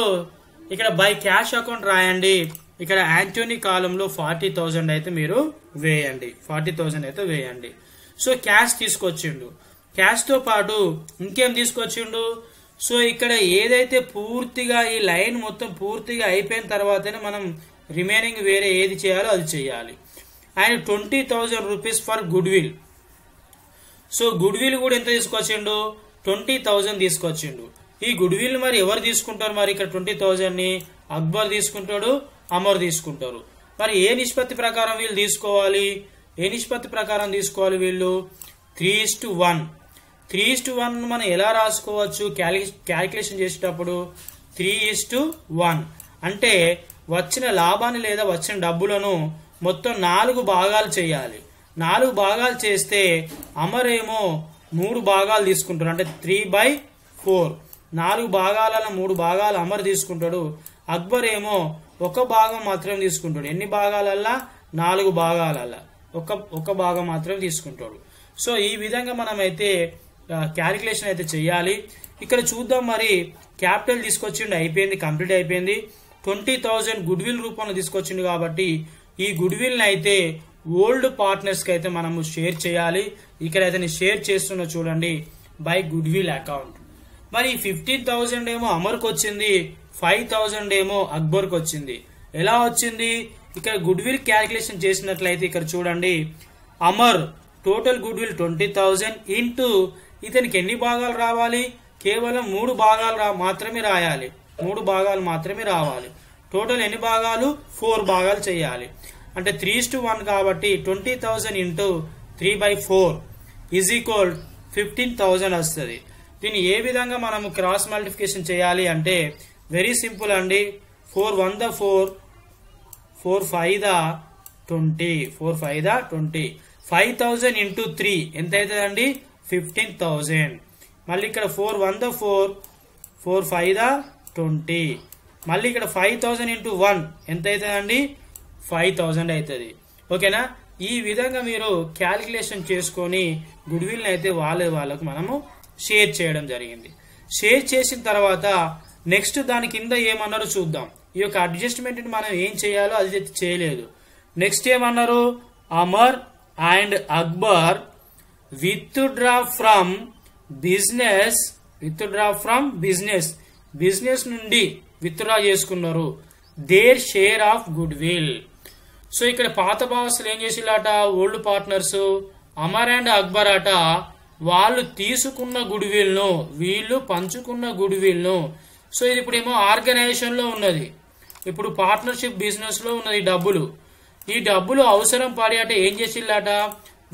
ఇక్కడ బై క్యాష్ అకౌంట్ రాయండి. ఇక్కడ యాంటోనీ కాలంలో 40,000 అయితే మీరు వేయండి. 40,000 అయితే వేయండి. సో క్యాష్ తీసుకొచ్చిండు. క్యాష్ తో పాటు ఇంకేం తీసుకొచ్చిండు? సో ఇక్కడ ఏదైతే పూర్తిగా ఈ లైన్ మొత్తం పూర్తిగా అయిపోయిన తర్వాతనే మనం రిమైనింగ్ వేరే ఏది చేయాలో అది చేయాలి. ఆయన 20,000 rupees for good will. So good will కూడా ఎంత తీసుకొచ్చిండు? 20,000 తీసుకొచ్చిండు. ఈ గుడ్ విల్ మరి ఎవరు తీసుకుంటారు? మరి ఇక్కడ 20,000 ని అక్బర్ తీసుకుంటాడు, అమర్ తీసుకుంటారు. మరి ఏ నిష్పత్తి ప్రకారం వీళ్ళు తీసుకోవాలి? ఏ నిష్పత్తి ప్రకారం తీసుకోవాలి వీళ్ళు? 3:1. 3:1 మనం ఎలా రాసుకోవచ్చు క్యాలిక్యులేషన్ చేసేటప్పుడు? 3:1 అంటే వచ్చిన లాభాన్ని లేదా వచ్చిన డబ్బులను మొత్తం 4 భాగాలు చేయాలి. 4 భాగాలు చేస్తే అమర్ ఏమో 3 భాగాలు తీసుకుంటాడు, అంటే 3/4. 4 భాగాలలో 3 భాగాలు అమర్ తీసుకుంటాడు. అక్బర్ ఏమో 1 భాగం మాత్రం తీసుకుంటాడు. ఎన్ని భాగాలల్లా? 4 భాగాలల్లా ఒక భాగం మాత్రం తీసుకుంటాడు. సో ఈ విధంగా మనం అయితే క్యాలిక్యులేషన్ అయితే చేయాలి. ఇక్కడ చూద్దాం, మరి క్యాపిటల్ తీసుకొచ్చిండు, అయిపోయింది, కంప్లీట్ అయిపోయింది. 20,000 గుడ్ విల్ రూపంలో తీసుకొచ్చిండు కాబట్టి ఈ గుడ్ విల్ అయితే ఓల్డ్ పార్ట్నర్స్ కి అయితే మనము షేర్ చేయాలి. ఇక్కడైతే నేను షేర్ చేస్తున్నా చూడండి, బై గుడ్ విల్ అకౌంట్. మరి 15,000 ఏమో అమర్కి వచ్చింది, 5,000 ఏమో అక్బర్కి వచ్చింది. ఎలా వచ్చింది? ఇక్కడ గుడ్ విల్ క్యాలిక్యులేషన్ చేసినట్లయితే ఇక్కడ చూడండి, Amar total good will 20,000 into ఇతనికి ఎన్ని భాగాలు రావాలి? కేవలం 3 భాగాలు మాత్రమే రాయాలి. 3 భాగాలు మాత్రమే రావాలి. టోటల్ ఎన్ని భాగాలు? 4 భాగాలు చేయాలి. అంటే 3:1 కాబట్టి 20,000 ఇంటూ 3/4 ఈజ్ ఈక్వల్ 15,000 వస్తుంది. దీన్ని ఏ విధంగా మనము క్రాస్ మల్టిప్లికేషన్ చేయాలి అంటే వెరీ సింపుల్ అండి. 4 1 ద 4, 4 5 ద 20, 4 5 ద 20. 5,000 ఇంటూ 3 ఎంత అవుతుందండి? 15,000. మళ్ళీ ఇక్కడ 4 1 ద 4, 4 5 ద 20. మళ్ళీ ఇక్కడ 5,000 ఇంటూ 1 ఎంత అవుతుందండి? 5,000 అవుతుంది. ఓకేనా? ఈ విధంగా మీరు క్యాలిక్యులేషన్ చేసుకొని గుడ్ విల్ అయితే వాళ్ళకు మనము షేర్ చేయడం జరిగింది. షేర్ చేసిన తర్వాత నెక్స్ట్ దాని కింద ఏమన్నారో చూద్దాం. ఈ యొక్క అడ్జస్ట్మెంట్ మనం ఏం చేయాలో అది చేయలేదు. నెక్స్ట్ ఏమన్నారు? Amar and Akbar withdraw from business నుండి విత్డ్రా చేసుకున్నారు their share of goodwill. So ఇక్కడ పాత భాగస్తులు ఏం చేసిల్లట? Old partners Amar and Akbar అట, వాళ్ళు తీసుకున్న గుడ్ విల్ ను వీళ్ళు పంచుకున్న గుడ్ విల్ ను. సో ఇది ఇప్పుడు ఏమో ఆర్గనైజేషన్ లో ఉన్నది, ఇప్పుడు పార్ట్నర్షిప్ బిజినెస్ లో ఉన్నది డబ్బులు. ఈ డబ్బులు అవసరం పడి అట ఏం చేసిల్లట?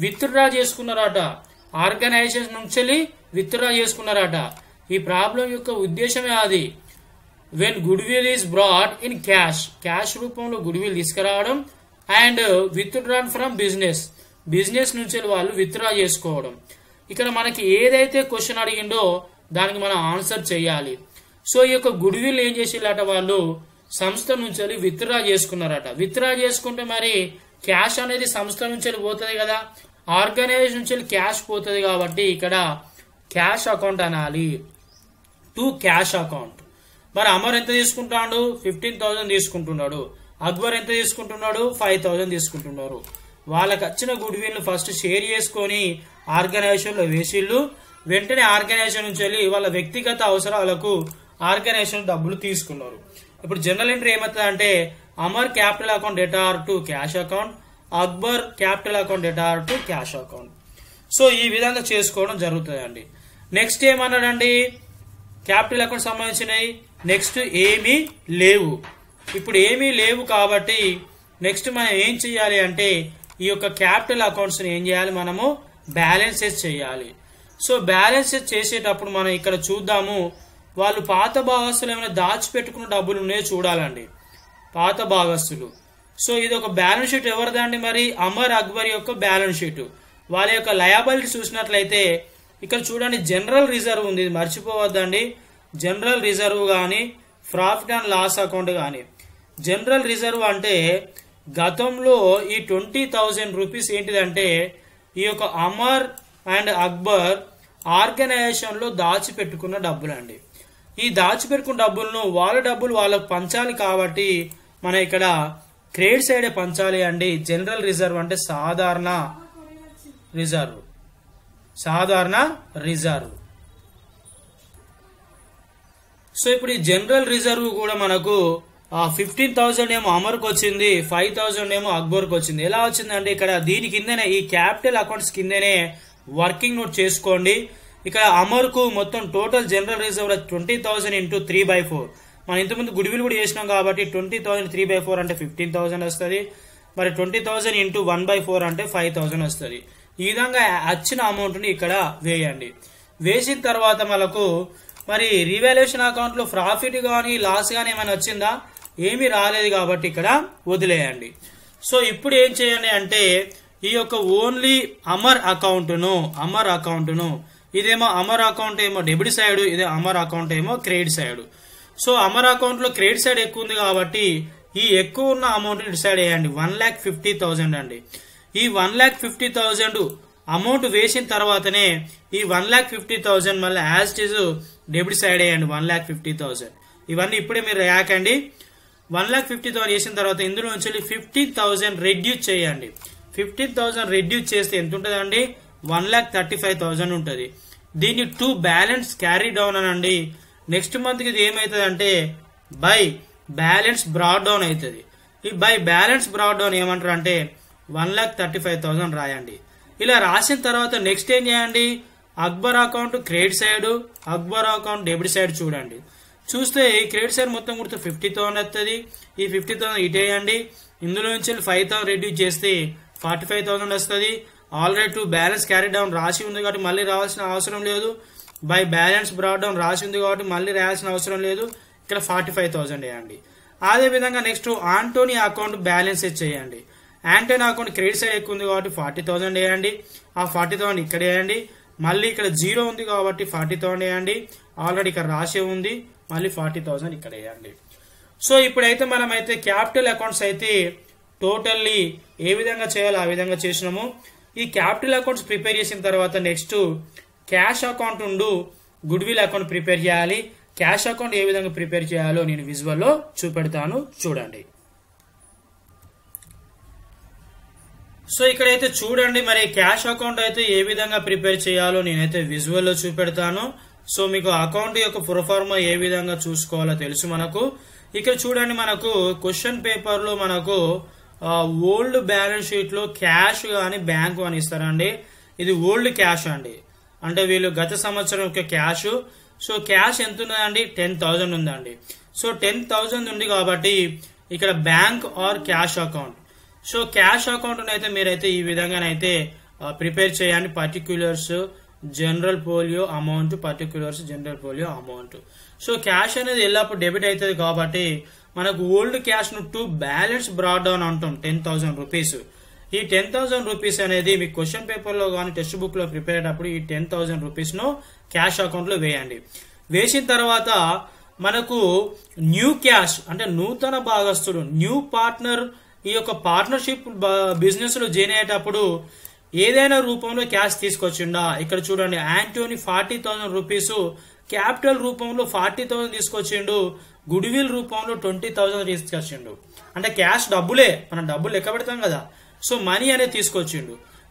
విత్డ్రా చేసుకున్నారట. ఆర్గనైజేషన్ నుంచి విత్డ్రా చేసుకున్నారట. ఈ ప్రాబ్లం యొక్క ఉద్దేశమే అది. When goodwill is brought in cash రూపంలో గుడ్ విల్ తీసుకురావడం, అండ్ విత్డ్రాన్ ఫ్రమ్ బిజినెస్ నుంచి వాళ్ళు విత్డ్రా చేసుకోవడం. ఇక్కడ మనకి ఏదైతే క్వశ్చన్ అడిగిండో దానికి మనం ఆన్సర్ చేయాలి. సో ఈ యొక్క గుడ్ విల్ ఏం చేసిల్లట? వాళ్ళు సంస్థ నుంచి విత్డ్రా చేసుకున్నారట. విత్డ్రా చేసుకుంటే మరి క్యాష్ అనేది సంస్థ నుంచి పోతుంది కదా, ఆర్గనైజేషన్ నుంచి క్యాష్ పోతుంది కాబట్టి ఇక్కడ క్యాష్ అకౌంట్ అనాలి. To cash account. మరి అమర్ ఎంత తీసుకుంటాడు? 15,000 తీసుకుంటున్నాడు. అక్బర్ ఎంత తీసుకుంటున్నాడు? 5,000 తీసుకుంటున్నారు. వాళ్ళకి వచ్చిన గుడ్ విల్ ఫస్ట్ షేర్ చేసుకొని ఆర్గనైజేషన్ లో వేసిళ్ళు. వెంటనే ఆర్గనైజేషన్ నుంచి వాళ్ళ వ్యక్తిగత అవసరాలకు ఆర్గనైజేషన్ డబ్బులు తీసుకున్నారు. ఇప్పుడు జనరల్ ఎంట్రీ ఏమవుతుంది అంటే Amar capital account debtor to cash account, Akbar capital account debtor to cash account. So ఈ విధంగా చేసుకోవడం జరుగుతుంది అండి. నెక్స్ట్ ఏమన్నాడండి? క్యాపిటల్ అకౌంట్ సంబంధించినవి నెక్స్ట్ ఏమీ లేవు. ఇప్పుడు ఏమీ లేవు కాబట్టి నెక్స్ట్ మనం ఏం చేయాలి అంటే ఈ యొక్క క్యాపిటల్ అకౌంట్స్ ఏం చేయాలి? మనము బ్యాలెన్సెస్ చేయాలి. సో బ్యాలెన్సెస్ చేసేటప్పుడు మనం ఇక్కడ చూద్దాము, వాళ్ళు పాత భాగస్తులు ఏమైనా దాచిపెట్టుకున్న డబ్బులు ఉన్నాయో చూడాలండి. పాత భాగస్తులు. సో ఇది ఒక బ్యాలెన్స్ షీట్ ఎవరిదండి? మరి అమర్ అక్బర్ యొక్క బ్యాలెన్స్ షీట్. వాళ్ళ యొక్క లయబిలిటీ చూసినట్లయితే ఇక్కడ చూడండి, జనరల్ రిజర్వ్ ఉంది, ఇది మర్చిపోవద్దండి. జనరల్ రిజర్వ్ కానీ ప్రాఫిట్ అండ్ లాస్ అకౌంట్ కానీ. జనరల్ రిజర్వ్ అంటే గతంలో ఈ 20,000 రూపీస్ ఏంటిదంటే ఈ యొక్క అమర్ అండ్ అక్బర్ ఆర్గనైజేషన్ లో దాచిపెట్టుకున్న డబ్బులు అండి. ఈ దాచిపెట్టుకున్న డబ్బులను వాళ్ళకు పంచాలి కాబట్టి మనం ఇక్కడ క్రెడిట్ సైడే పంచాలి అండి. జనరల్ రిజర్వ్ అంటే సాధారణ రిజర్వ్. సో ఇప్పుడు ఈ జనరల్ రిజర్వ్ కూడా మనకు 15,000 ఏమో అమర్కి వచ్చింది, 5,000 ఏమో అక్బర్కి వచ్చింది. ఎలా వచ్చిందంటే ఇక్కడ దీని కిందనే ఈ క్యాపిటల్ అకౌంట్స్ కిందనే వర్కింగ్ నోట్ చేసుకోండి. ఇక్కడ అమర్కు మొత్తం టోటల్ జనరల్ రిజర్వ్ 20,000 ఇంటూ 3/4. మనం ఇంతకుముందు గుడ్ విల్ కూడా చేసినాం కాబట్టి 20,000 3/4 అంటే 15,000 వస్తుంది. మరి 20,000 ఇంటూ 1/4 అంటే 5,000 వస్తుంది. ఈ విధంగా వచ్చిన అమౌంట్ ని ఇక్కడ వేయండి. వేసిన తర్వాత మనకు మరి రీవాల్యుయేషన్ అకౌంట్ లో ప్రాఫిట్ గానీ లాస్ గానీ ఏమైనా వచ్చిందా? ఏమీ రాలేదు కాబట్టి ఇక్కడ వదిలేయండి. సో ఇప్పుడు ఏం చేయండి అంటే ఈ యొక్క ఓన్లీ అమర్ అకౌంట్ను ఇదేమో అమర్ అకౌంట్ ఏమో డెబిట్ సైడ్, ఇదే అమర్ అకౌంట్ ఏమో credit side. So Amar account లో క్రెడిట్ సైడ్ ఎక్కువ ఉంది కాబట్టి ఈ ఎక్కువ ఉన్న అమౌంట్ డిసైడ్ చేయండి. 1,50,000 అండి. ఈ 1,50,000 అమౌంట్ వేసిన తర్వాతనే ఈ 1,50,000 మళ్ళీ as it is debit side వేయండి. 1,50,000 ఇవన్నీ ఇప్పుడే మీరు రాకండి. 1,50,000 వేసిన తర్వాత ఇందులో నుంచి 15,000 రెడ్యూస్ చేయండి. 15,000 రెడ్యూస్ చేస్తే ఎంత ఉంటుందండి? 1,35,000 ఉంటుంది. దీన్ని 2 బ్యాలెన్స్ క్యారీ డౌన్ అనండి. నెక్స్ట్ మంత్ కి ఇది ఏమవుతుంది అంటే బై బ్యాలెన్స్ బ్రాడ్ డౌన్ అవుతుంది. ఈ బై బ్యాలెన్స్ బ్రాడ్ డౌన్ ఏమంటారు అంటే 1,35,000 రాయండి. ఇలా రాసిన తర్వాత నెక్స్ట్ ఏం చేయండి? Akbar account credit side, Akbar account debit side చూడండి. చూస్తే ఈ క్రెడిట్ సైడ్ మొత్తం కూడా 50,000 వస్తుంది. ఈ 50,000 ఇటేయండి. ఇందులో నుంచి 5,000 రెడ్యూస్ చేస్తే 45,000 వస్తుంది. ఆల్రెడీ 2 బ్యాలెన్స్ క్యారీ డౌన్ రాసి ఉంది కాబట్టి మళ్ళీ రావాల్సిన అవసరం లేదు. బై బ్యాలెన్స్ బ్రాడ్ డౌన్ రాసి ఉంది కాబట్టి మళ్ళీ రాయాల్సిన అవసరం లేదు. ఇక్కడ 45,000 వేయండి. అదే విధంగా నెక్స్ట్ ఆంటోనీ అకౌంట్ బ్యాలెన్స్ చేయండి. ఆంటోనీ అకౌంట్ క్రెడిట్ సైడ్ ఎక్కువ ఉంది కాబట్టి 40,000 వేయండి. ఆ 40,000 ఇక్కడ వేయండి. మళ్ళీ ఇక్కడ 0 ఉంది కాబట్టి 40,000 వేయండి. ఆల్రెడీ ఇక్కడ రాసే ఉంది. మళ్ళీ 40,000 ఇక్కడ వేయండి. సో ఇప్పుడైతే మనం అయితే క్యాపిటల్ అకౌంట్స్ అయితే టోటల్లీ ఏ విధంగా చేయాలో ఆ విధంగా చేసినాము. ఈ క్యాపిటల్ అకౌంట్స్ ప్రిపేర్ చేసిన తర్వాత నెక్స్ట్ క్యాష్ అకౌంట్ ఉండు గుడ్ విల్ అకౌంట్ ప్రిపేర్ చేయాలి. క్యాష్ అకౌంట్ ఏ విధంగా ప్రిపేర్ చేయాలో నేను విజువల్ లో చూపెడతాను చూడండి. సో ఇక్కడైతే చూడండి మరి క్యాష్ అకౌంట్ అయితే ఏ విధంగా ప్రిపేర్ చేయాలో నేనైతే విజువల్ లో చూపెడతాను. సో మీకు అకౌంట్ యొక్క ప్రొఫార్మా ఏ విధంగా చూసుకోవాలో తెలుసు మనకు. ఇక్కడ చూడండి మనకు క్వశ్చన్ పేపర్ లో మనకు ఓల్డ్ బ్యాలెన్స్ షీట్ లో క్యాష్ గాని బ్యాంక్ అని ఇస్తారండి. ఇది ఓల్డ్ క్యాష్ అండి, అంటే వీళ్ళు గత సంవత్సరం యొక్క క్యాష్. సో క్యాష్ ఎంత ఉన్నదండి? 10,000 ఉందండి. సో 10,000 ఉంది కాబట్టి ఇక్కడ bank or cash account. So cash account అయితే మీరైతే ఈ విధంగానైతే ప్రిపేర్ చేయండి. Particulars journal folio amount, particulars journal folio amount. So cash అనేది ఎల్లప్పుడు డెబిట్ అవుతుంది కాబట్టి మనకు ఓల్డ్ క్యాష్ ను 2 బ్యాలెన్స్ బ్రాడ్ డౌన్ అంటాం 10,000 రూపీస్. ఈ 10,000 రూపీస్ అనేది మీకు క్వశ్చన్ పేపర్ లో కానీ టెక్స్ట్ బుక్ లో ప్రిపేర్ అయ్యేటప్పుడు ఈ 10,000 రూపీస్ ను క్యాష్ అకౌంట్ లో వేయండి. వేసిన తర్వాత మనకు న్యూ క్యాష్ అంటే నూతన భాగస్తుడు, న్యూ పార్ట్నర్ ఈ యొక్క పార్ట్నర్షిప్ బిజినెస్ లో జాయిన్ అయ్యేటప్పుడు ఏదైనా రూపంలో క్యాష్ తీసుకొచ్చిండా? ఇక్కడ చూడండి ఆంటోనీ 40,000 రూపీస్ క్యాపిటల్ రూపంలో 40,000 తీసుకొచ్చిండు, గుడ్ విల్ రూపంలో 20,000 తీసుకొచ్చిండు. అంటే క్యాష్ డబ్బులే, మనం డబ్బులు లెక్క పెడతాం కదా. సో మనీ అనేది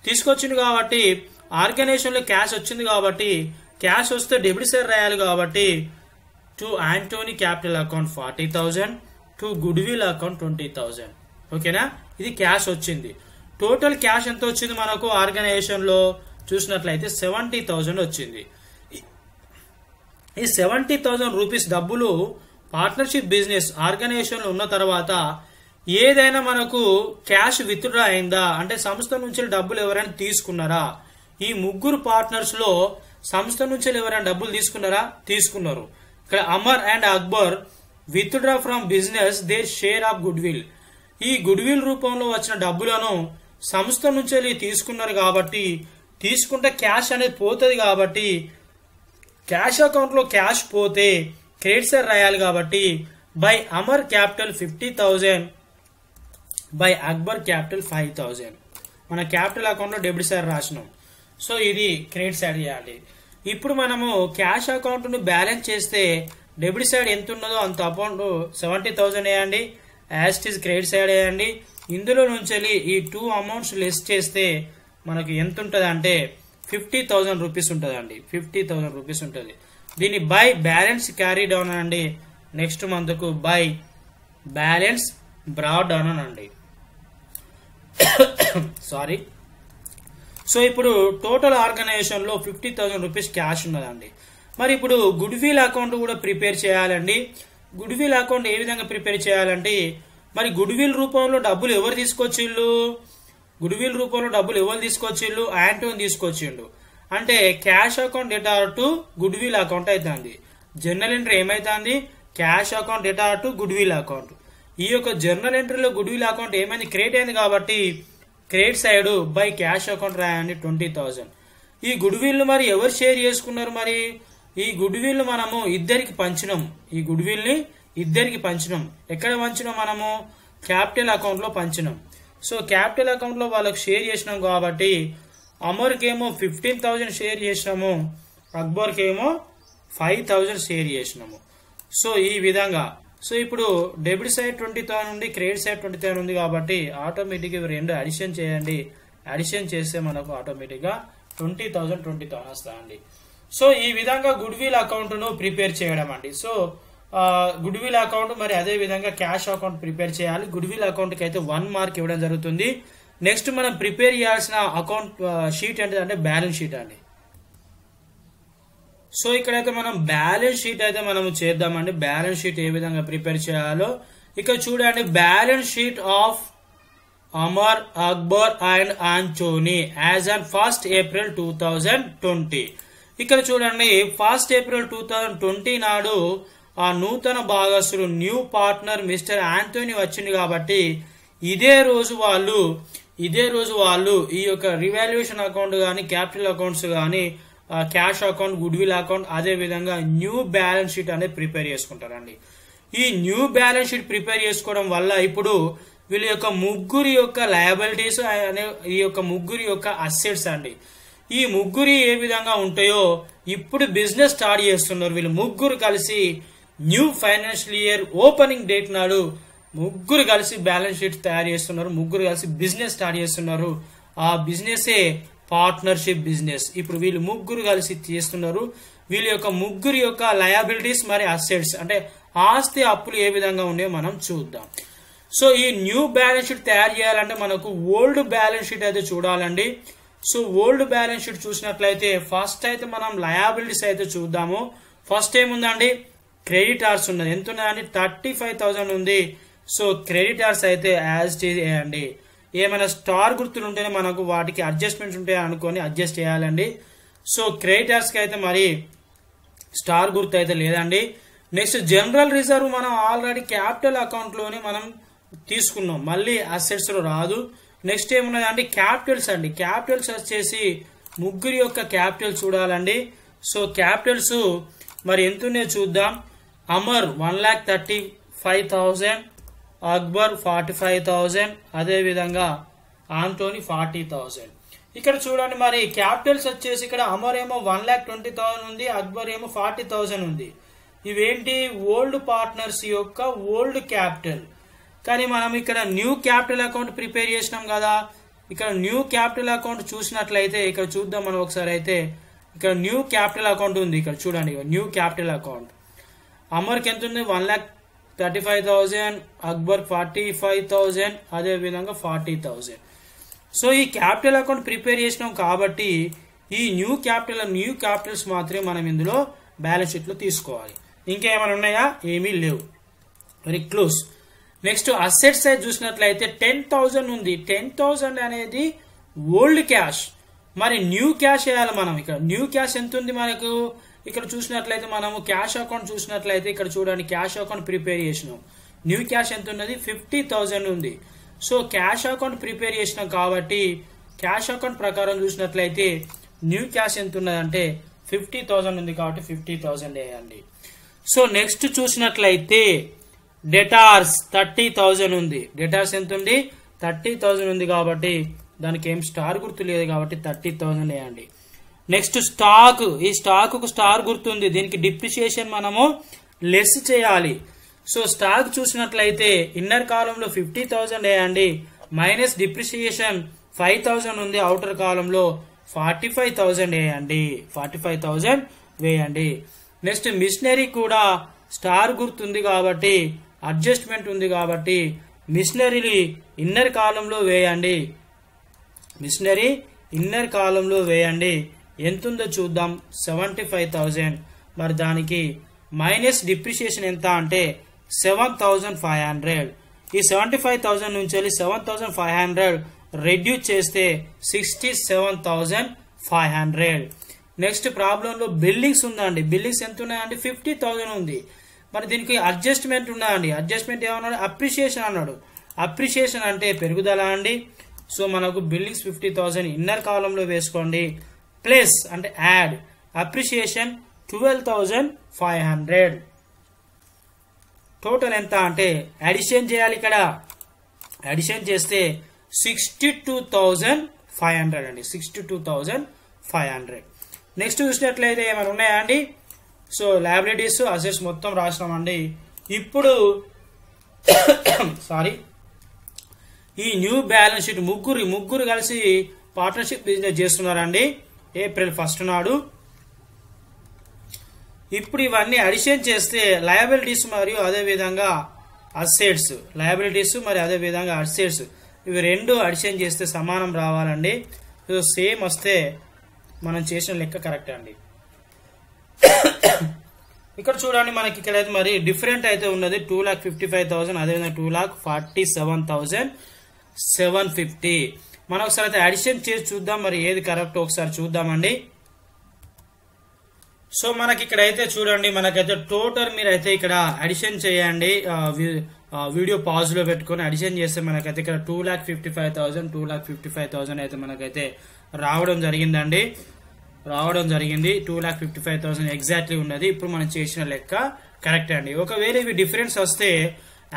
తీసుకొచ్చిండు కాబట్టి ఆర్గనైజేషన్ లో క్యాష్ వచ్చింది కాబట్టి క్యాష్ వస్తే డెబిట్ సైడ్ రాయాలి కాబట్టి to Antony capital account 40,000, to goodwill account 20,000. ఓకేనా? ఇది క్యాష్ వచ్చింది. టోటల్ క్యాష్ ఎంత వచ్చింది మనకు ఆర్గనైజేషన్ లో చూసినట్లయితే 70,000 వచ్చింది. ఈ 70,000 రూపీస్ డబ్బులు పార్ట్నర్షిప్ బిజినెస్ ఆర్గనైజేషన్ లో ఉన్న తర్వాత ఏదైనా మనకు క్యాష్ విత్డ్రా అయిందా అంటే సంస్థ నుంచి డబ్బులు ఎవరైనా తీసుకున్నారా? ఈ ముగ్గురు పార్ట్నర్స్ లో సంస్థ నుంచి ఎవరైనా డబ్బులు తీసుకున్నారు. ఇక్కడ Amar and Akbar withdraw from business their share of goodwill. ఈ గుడ్ విల్ రూపంలో వచ్చిన డబ్బులను సంస్థ నుంచి తీసుకున్నారు కాబట్టి తీసుకుంటే క్యాష్ అనేది పోతుంది కాబట్టి క్యాష్ అకౌంట్ లో క్యాష్ పోతే క్రెడిట్ సైడ్ రాయాలి కాబట్టి by Amar capital 50,000 by Akbar capital 5,000 మన క్యాపిటల్ అకౌంట్ లో డెబిట్ సైడ్ రాసినాం. సో ఇది క్రెడిట్ సైడ్ చేయాలి. ఇప్పుడు మనము క్యాష్ అకౌంట్ ను బ్యాలెన్స్ చేస్తే డెబిట్ సైడ్ ఎంత ఉన్నదో అంత అమౌంట్ 70,000 వేయండి. As it is credit side వేయండి. ఇందులో నుంచి ఈ 2 అమౌంట్స్ లెస్ చేస్తే మనకు ఎంత ఉంటుంది అంటే 50,000 రూపీస్ ఉంటుందండి. 50,000 రూపీస్ ఉంటుంది. దీన్ని బై బ్యాలెన్స్ క్యారీ డౌన్ అనండి. నెక్స్ట్ మంత్ కు బై బ్యాలెన్స్ బ్రాడ్ డౌన్ అనండి. సారీ. సో ఇప్పుడు టోటల్ ఆర్గనైజేషన్ లో 50,000 రూపీస్ క్యాష్ ఉన్నదండి. మరి ఇప్పుడు గుడ్ విల్ అకౌంట్ కూడా ప్రిపేర్ చేయాలండి. గుడ్ విల్ అకౌంట్ ఏ విధంగా ప్రిపేర్ చేయాలంటే మరి గుడ్ విల్ రూపంలో డబ్బులు ఎవరు తీసుకొచ్చిళ్ళు? గుడ్ విల్ రూపంలో డబ్బులు ఎవరు తీసుకొచ్చిళ్ళు? ఆంటోనీ తీసుకొచ్చిండు. అంటే cash account data to goodwill account అవుతుంది. జర్నల్ ఎంట్రీ ఏమైతుంది, cash account data to goodwill account. ఈ యొక్క జర్నల్ ఎంట్రీలో గుడ్ విల్ అకౌంట్ ఏమైంది, క్రియేట్ అయింది కాబట్టి credit side by cash account రాయండి 20,000. ఈ గుడ్ విల్ మరి ఎవరు షేర్ చేసుకున్నారు, మరి ఈ గుడ్ విల్ మనము ఇద్దరికి పంచినాం. ఈ గుడ్ విల్ ని ఇద్దరికి పంచినాం. ఎక్కడ పంచినాం, మనము క్యాపిటల్ అకౌంట్ లో పంచినాం. సో క్యాపిటల్ అకౌంట్ లో వాళ్ళకి షేర్ చేసినాం కాబట్టి అమర్కి ఏమో 15,000 షేర్ చేసినాము, అక్బర్కి ఏమో 5,000 షేర్ చేసినాము. సో ఈ విధంగా. సో ఇప్పుడు డెబిట్ సైడ్ 20,000 ఉంది, క్రెడిట్ సైడ్ 20,000 ఉంది కాబట్టి ఆటోమేటిక్ గా రెండు అడిషన్ చేయండి. అడిషన్ చేస్తే మనకు ఆటోమేటిక్ గా 20,000 వస్తాయండి. సో ఈ విధంగా గుడ్ విల్ అకౌంట్ ను ప్రిపేర్ చేయడం అండి. సో గుడ్ విల్ అకౌంట్ మరి అదే విధంగా క్యాష్ అకౌంట్ ప్రిపేర్ చేయాలి. గుడ్ విల్ అకౌంట్ కి అయితే 1 మార్క్ ఇవ్వడం జరుగుతుంది. నెక్స్ట్ మనం ప్రిపేర్ చేయాల్సిన అకౌంట్ షీట్ అంటే బ్యాలెన్స్ షీట్ అండి. సో ఇక్కడైతే మనం బ్యాలెన్స్ షీట్ అయితే మనం చేద్దామండి. బ్యాలెన్స్ షీట్ ఏ విధంగా ప్రిపేర్ చేయాలో ఇక్కడ చూడండి. Balance sheet of Amar, Akbar and Antony as on 1st April 2020. ఇక్కడ చూడండి 1st April 2020 నాడు ఆ నూతన భాగస్తులు న్యూ పార్ట్నర్ మిస్టర్ ఆంటోనీ వచ్చింది కాబట్టి ఇదే రోజు వాళ్ళు ఈ యొక్క రివాల్యుయేషన్ అకౌంట్ గానీ, క్యాపిటల్ అకౌంట్స్ గానీ, cash account, good will account, అదే విధంగా న్యూ బ్యాలెన్స్ షీట్ అనేది ప్రిపేర్ చేసుకుంటారండి. ఈ న్యూ బ్యాలెన్స్ షీట్ ప్రిపేర్ చేసుకోవడం వల్ల ఇప్పుడు వీళ్ళ యొక్క ముగ్గురి యొక్క లయబిలిటీస్ అనే ఈ యొక్క ముగ్గురి యొక్క అసెట్స్ అండి. ఈ ముగ్గురి ఏ విధంగా ఉంటాయో ఇప్పుడు బిజినెస్ స్టార్ట్ చేస్తున్నారు. వీళ్ళు ముగ్గురు కలిసి new financial year opening date నాడు ముగ్గురు కలిసి బ్యాలెన్స్ షీట్ తయారు చేస్తున్నారు. ముగ్గురు కలిసి బిజినెస్ స్టార్ట్ చేస్తున్నారు. ఆ బిజినెస్ పార్ట్నర్షిప్ బిజినెస్. ఇప్పుడు వీళ్ళు ముగ్గురు కలిసి చేస్తున్నారు. వీళ్ళ యొక్క ముగ్గురు యొక్క లయబిలిటీస్ మరి అసెట్స్ అంటే ఆస్తి అప్పులు ఏ విధంగా ఉన్నాయో మనం చూద్దాం. సో ఈ న్యూ బ్యాలెన్స్ షీట్ తయారు చేయాలంటే మనకు ఓల్డ్ బ్యాలెన్స్ షీట్ అయితే చూడాలండి. సో ఓల్డ్ బ్యాలెన్స్ షీట్ చూసినట్లయితే ఫస్ట్ అయితే మనం లయబిలిటీస్ అయితే చూద్దాము. ఫస్ట్ ఏముందండి, క్రెడిటార్స్ ఉన్నది. ఎంత ఉన్నదండి, 35,000 ఉంది. సో క్రెడిటార్స్ అయితే యాజ్ చేయండి. ఏమైనా స్టార్ గుర్తులు ఉంటేనే మనకు వాటికి అడ్జస్ట్మెంట్స్ ఉంటాయి అనుకొని అడ్జస్ట్ చేయాలండి. సో క్రెడిటార్స్ కి అయితే మరి స్టార్ గుర్తు అయితే లేదండి. నెక్స్ట్ జనరల్ రిజర్వ్ మనం ఆల్రెడీ క్యాపిటల్ అకౌంట్ లోనే మనం తీసుకున్నాం, మళ్ళీ అసెట్స్ లో రాదు. నెక్స్ట్ ఏమున్నదండి, క్యాపిటల్స్ అండి. క్యాపిటల్స్ వచ్చేసి ముగ్గురి యొక్క క్యాపిటల్ చూడాలండి. సో క్యాపిటల్స్ మరి ఎంత ఉన్నాయో చూద్దాం. అమర్ 1,35,000, అక్బర్ 45,000, అదే విధంగా ఆంటోనీ 40,000. ఇక్కడ చూడండి మరి క్యాపిటల్స్ వచ్చేసి ఇక్కడ అమర్ ఏమో 1,20,000 ఉంది, అక్బర్ ఏమో 40,000 ఉంది. ఇవేంటి, ఓల్డ్ పార్ట్నర్స్ యొక్క ఓల్డ్ క్యాపిటల్. కానీ మనం ఇక్కడ న్యూ క్యాపిటల్ అకౌంట్ ప్రిపేర్ చేసినాం కదా. ఇక్కడ న్యూ క్యాపిటల్ అకౌంట్ చూసినట్లయితే ఇక్కడ చూద్దాం మనం ఒకసారి. అయితే ఇక్కడ న్యూ క్యాపిటల్ అకౌంట్ ఉంది. ఇక్కడ చూడండి న్యూ క్యాపిటల్ అకౌంట్. అమర్కి ఎంత ఉంది, 1,35,000, అక్బర్ 45,000, అదే విధంగా 40,000. సో ఈ క్యాపిటల్ అకౌంట్ ప్రిపేర్ చేసినాం కాబట్టి ఈ న్యూ క్యాపిటల్స్ మాత్రమే మనం ఇందులో బ్యాలెన్స్ షీట్ లో తీసుకోవాలి. ఇంకేమైనా ఉన్నాయా, ఏమీ లేవు. Very close. Next asset size చూసినట్లయితే 10,000 ఉంది. 10,000 అనేది ఓల్డ్ క్యాష్. మరి న్యూ క్యాష్ వేయాలి మనం. ఇక్కడ న్యూ క్యాష్ ఎంత ఉంది మనకు, ఇక్కడ చూసినట్లయితే మనము క్యాష్ అకౌంట్ చూసినట్లయితే ఇక్కడ చూడండి క్యాష్ అకౌంట్ ప్రిపేర్ చేసినాం. న్యూ క్యాష్ ఎంత ఉన్నది, 50,000 ఉంది. సో క్యాష్ అకౌంట్ ప్రిపేర్ చేసినాం కాబట్టి క్యాష్ అకౌంట్ ప్రకారం చూసినట్లయితే న్యూ క్యాష్ ఎంత ఉన్నదంటే 50,000 ఉంది కాబట్టి 50,000 వేయండి. సో నెక్స్ట్ చూసినట్లయితే డెటార్స్ 30,000 ఉంది. డెటార్స్ ఎంత ఉంది, 30,000 ఉంది కాబట్టి దానికి ఏం స్టార్ గుర్తు లేదు కాబట్టి 30,000 వేయండి. Next stock. ఈ స్టాక్ కు స్టార్ గుర్తుంది, దీనికి డిప్రిసియేషన్ మనము లెస్ చేయాలి. సో స్టాక్ చూసినట్లయితే ఇన్నర్ కాలంలో 50,000 వేయండి, మైనస్ డిప్రిసియేషన్ 5,000 ఉంది. అవుటర్ కాలంలో 45,000 వేయండి. 45,000 వేయండి. నెక్స్ట్ మిషనరీ కూడా స్టార్ గుర్తుంది కాబట్టి అడ్జస్ట్మెంట్ ఉంది కాబట్టి మిషనరీ ఇన్నర్ కాలంలో వేయండి. మిషనరీ ఇన్నర్ కాలంలో వేయండి. ఎంతుందో చూద్దాం, 75,000. మరి దానికి మైనస్ డిప్రిసియేషన్ ఎంత అంటే 7,500. ఈ 75,000 నుంచి వెళ్ళి 7,500 రెడ్యూస్ చేస్తే 67,500. నెక్స్ట్ ప్రాబ్లంలో బిల్డింగ్స్ ఉందండి. బిల్డింగ్స్ ఎంత ఉన్నాయండి? 50,000 ఉంది. మరి దీనికి అడ్జస్ట్మెంట్ ఉన్నాయండి. అడ్జస్ట్మెంట్ ఏమన్నాడు? అప్రిషియేషన్ అన్నాడు. అప్రిషియేషన్ అంటే పెరుగుదల అండి. సో మనకు బిల్డింగ్స్ 50,000 ఇన్నర్ కాలంలో వేసుకోండి. ప్లస్ అంటే యాడ్ అప్రిషియేషన్ 12,500. టోటల్ ఎంత అంటే అడిషన్ చేయాలి. ఇక్కడ అడిషన్ చేస్తే 62,500 అండి. 62,500. నెక్స్ట్ చూసినట్లయితే ఏమైనా ఉన్నాయా అండి? సో లయబిలిటీస్ అసెట్స్ మొత్తం రాసినామండి. ఇప్పుడు సారీ ఈ న్యూ బ్యాలెన్స్ షీట్ ముగ్గురు కలిసి పార్ట్నర్షిప్ బిజినెస్ చేస్తున్నారండి ఏప్రిల్ 1 నాడు. ఇప్పుడు ఇవన్నీ అడిషన్ చేస్తే లయబిలిటీస్ మరియు అదే విధంగా అసెట్స్, లయబిలిటీస్ మరియు అదే విధంగా అసెట్స్ ఇవి రెండు అడిషన్ చేస్తే సమానం రావాలండి. సో సేమ్ వస్తే మనం చేసిన లెక్క కరెక్ట్ అండి. ఇక్కడ చూడండి మనకి ఇక్కడైతే మరి డిఫరెంట్ అయితే ఉన్నది 2,55,000 అదేవిధంగా 2,47,750. మనం ఒకసారి అయితే అడిషన్ చేసి చూద్దాం మరి ఏది కరెక్ట్ ఒకసారి చూద్దామండి. సో మనకి ఇక్కడైతే చూడండి మనకైతే టోటల్ మీరైతే ఇక్కడ అడిషన్ చేయండి. వీడియో పాజ్ లో పెట్టుకొని అడిషన్ చేస్తే మనకైతే ఇక్కడ 2,55,000 అయితే మనకైతే రావడం జరిగిందండి. 2,55,000 ఎగ్జాక్ట్లీ ఉన్నది. ఇప్పుడు మనం చేసిన లెక్క కరెక్ట్ అండి. ఒకవేళ ఇవి డిఫరెన్స్ వస్తే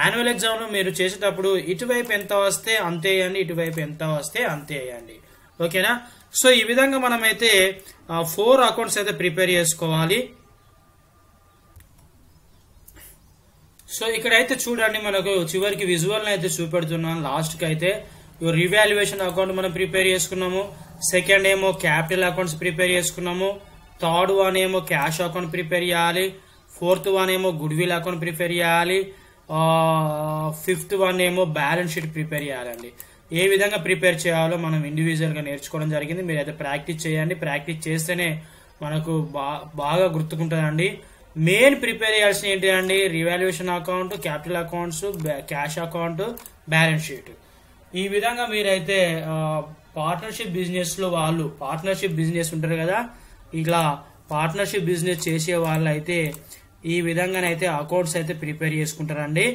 యాన్యువల్ ఎగ్జామ్ లో మీరు చేసేటప్పుడు ఇటువైపు ఎంత వస్తే అంతే వేయండి, ఇటువైపు ఎంత వస్తే అంతే వేయండి. ఓకేనా? సో ఈ విధంగా మనమైతే 4 అకౌంట్స్ అయితే ప్రిపేర్ చేసుకోవాలి. సో ఇక్కడైతే చూడండి మనకు చివరికి విజువల్ అయితే చూపెడుతున్నాను. లాస్ట్ కి అయితే రివాల్యుయేషన్ అకౌంట్ మనం ప్రిపేర్ చేసుకున్నాము. సెకండ్ ఏమో క్యాపిటల్ అకౌంట్స్ ప్రిపేర్ చేసుకున్నాము. థర్డ్ వన్ ఏమో క్యాష్ అకౌంట్ ప్రిపేర్ చేయాలి. ఫోర్త్ వన్ ఏమో గుడ్ విల్ అకౌంట్ ప్రిపేర్ చేయాలి. ఫిఫ్త్ వన్ ఏమో బ్యాలెన్స్ షీట్ ప్రిపేర్ చేయాలండి. ఏ విధంగా ప్రిపేర్ చేయాలో మనం ఇండివిజువల్ గా నేర్చుకోవడం జరిగింది. మీరు అయితే ప్రాక్టీస్ చేయండి. ప్రాక్టీస్ చేస్తేనే మనకు బాగా గుర్తుకుంటుందండి. మెయిన్ ప్రిపేర్ చేయాల్సిన ఏంటి అండి? Revaluation account, capital accounts, cash account, balance sheet. ఈ విధంగా మీరైతే పార్ట్నర్షిప్ బిజినెస్ లో వాళ్ళు పార్ట్నర్షిప్ బిజినెస్ ఉంటారు కదా, ఇలా పార్ట్నర్షిప్ బిజినెస్ చేసే వాళ్ళు అయితే ఈ విధంగానైతే అకౌంట్స్ అయితే ప్రిపేర్ చేసుకుంటారండి.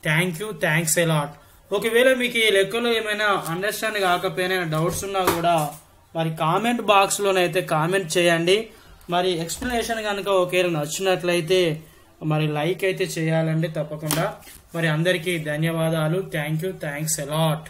Thanks a lot. ఒకవేళ మీకు ఈ లెక్కలో ఏమైనా అండర్స్టాండ్ కాకపోయినా డౌట్స్ ఉన్నా కూడా మరి కామెంట్ బాక్స్ లోనైతే కామెంట్ చేయండి. మరి ఎక్స్ప్లెనేషన్ కనుక ఒకవేళ నచ్చినట్లయితే మరి లైక్ అయితే చేయాలండి తప్పకుండా. మరి అందరికీ ధన్యవాదాలు. Thanks a lot.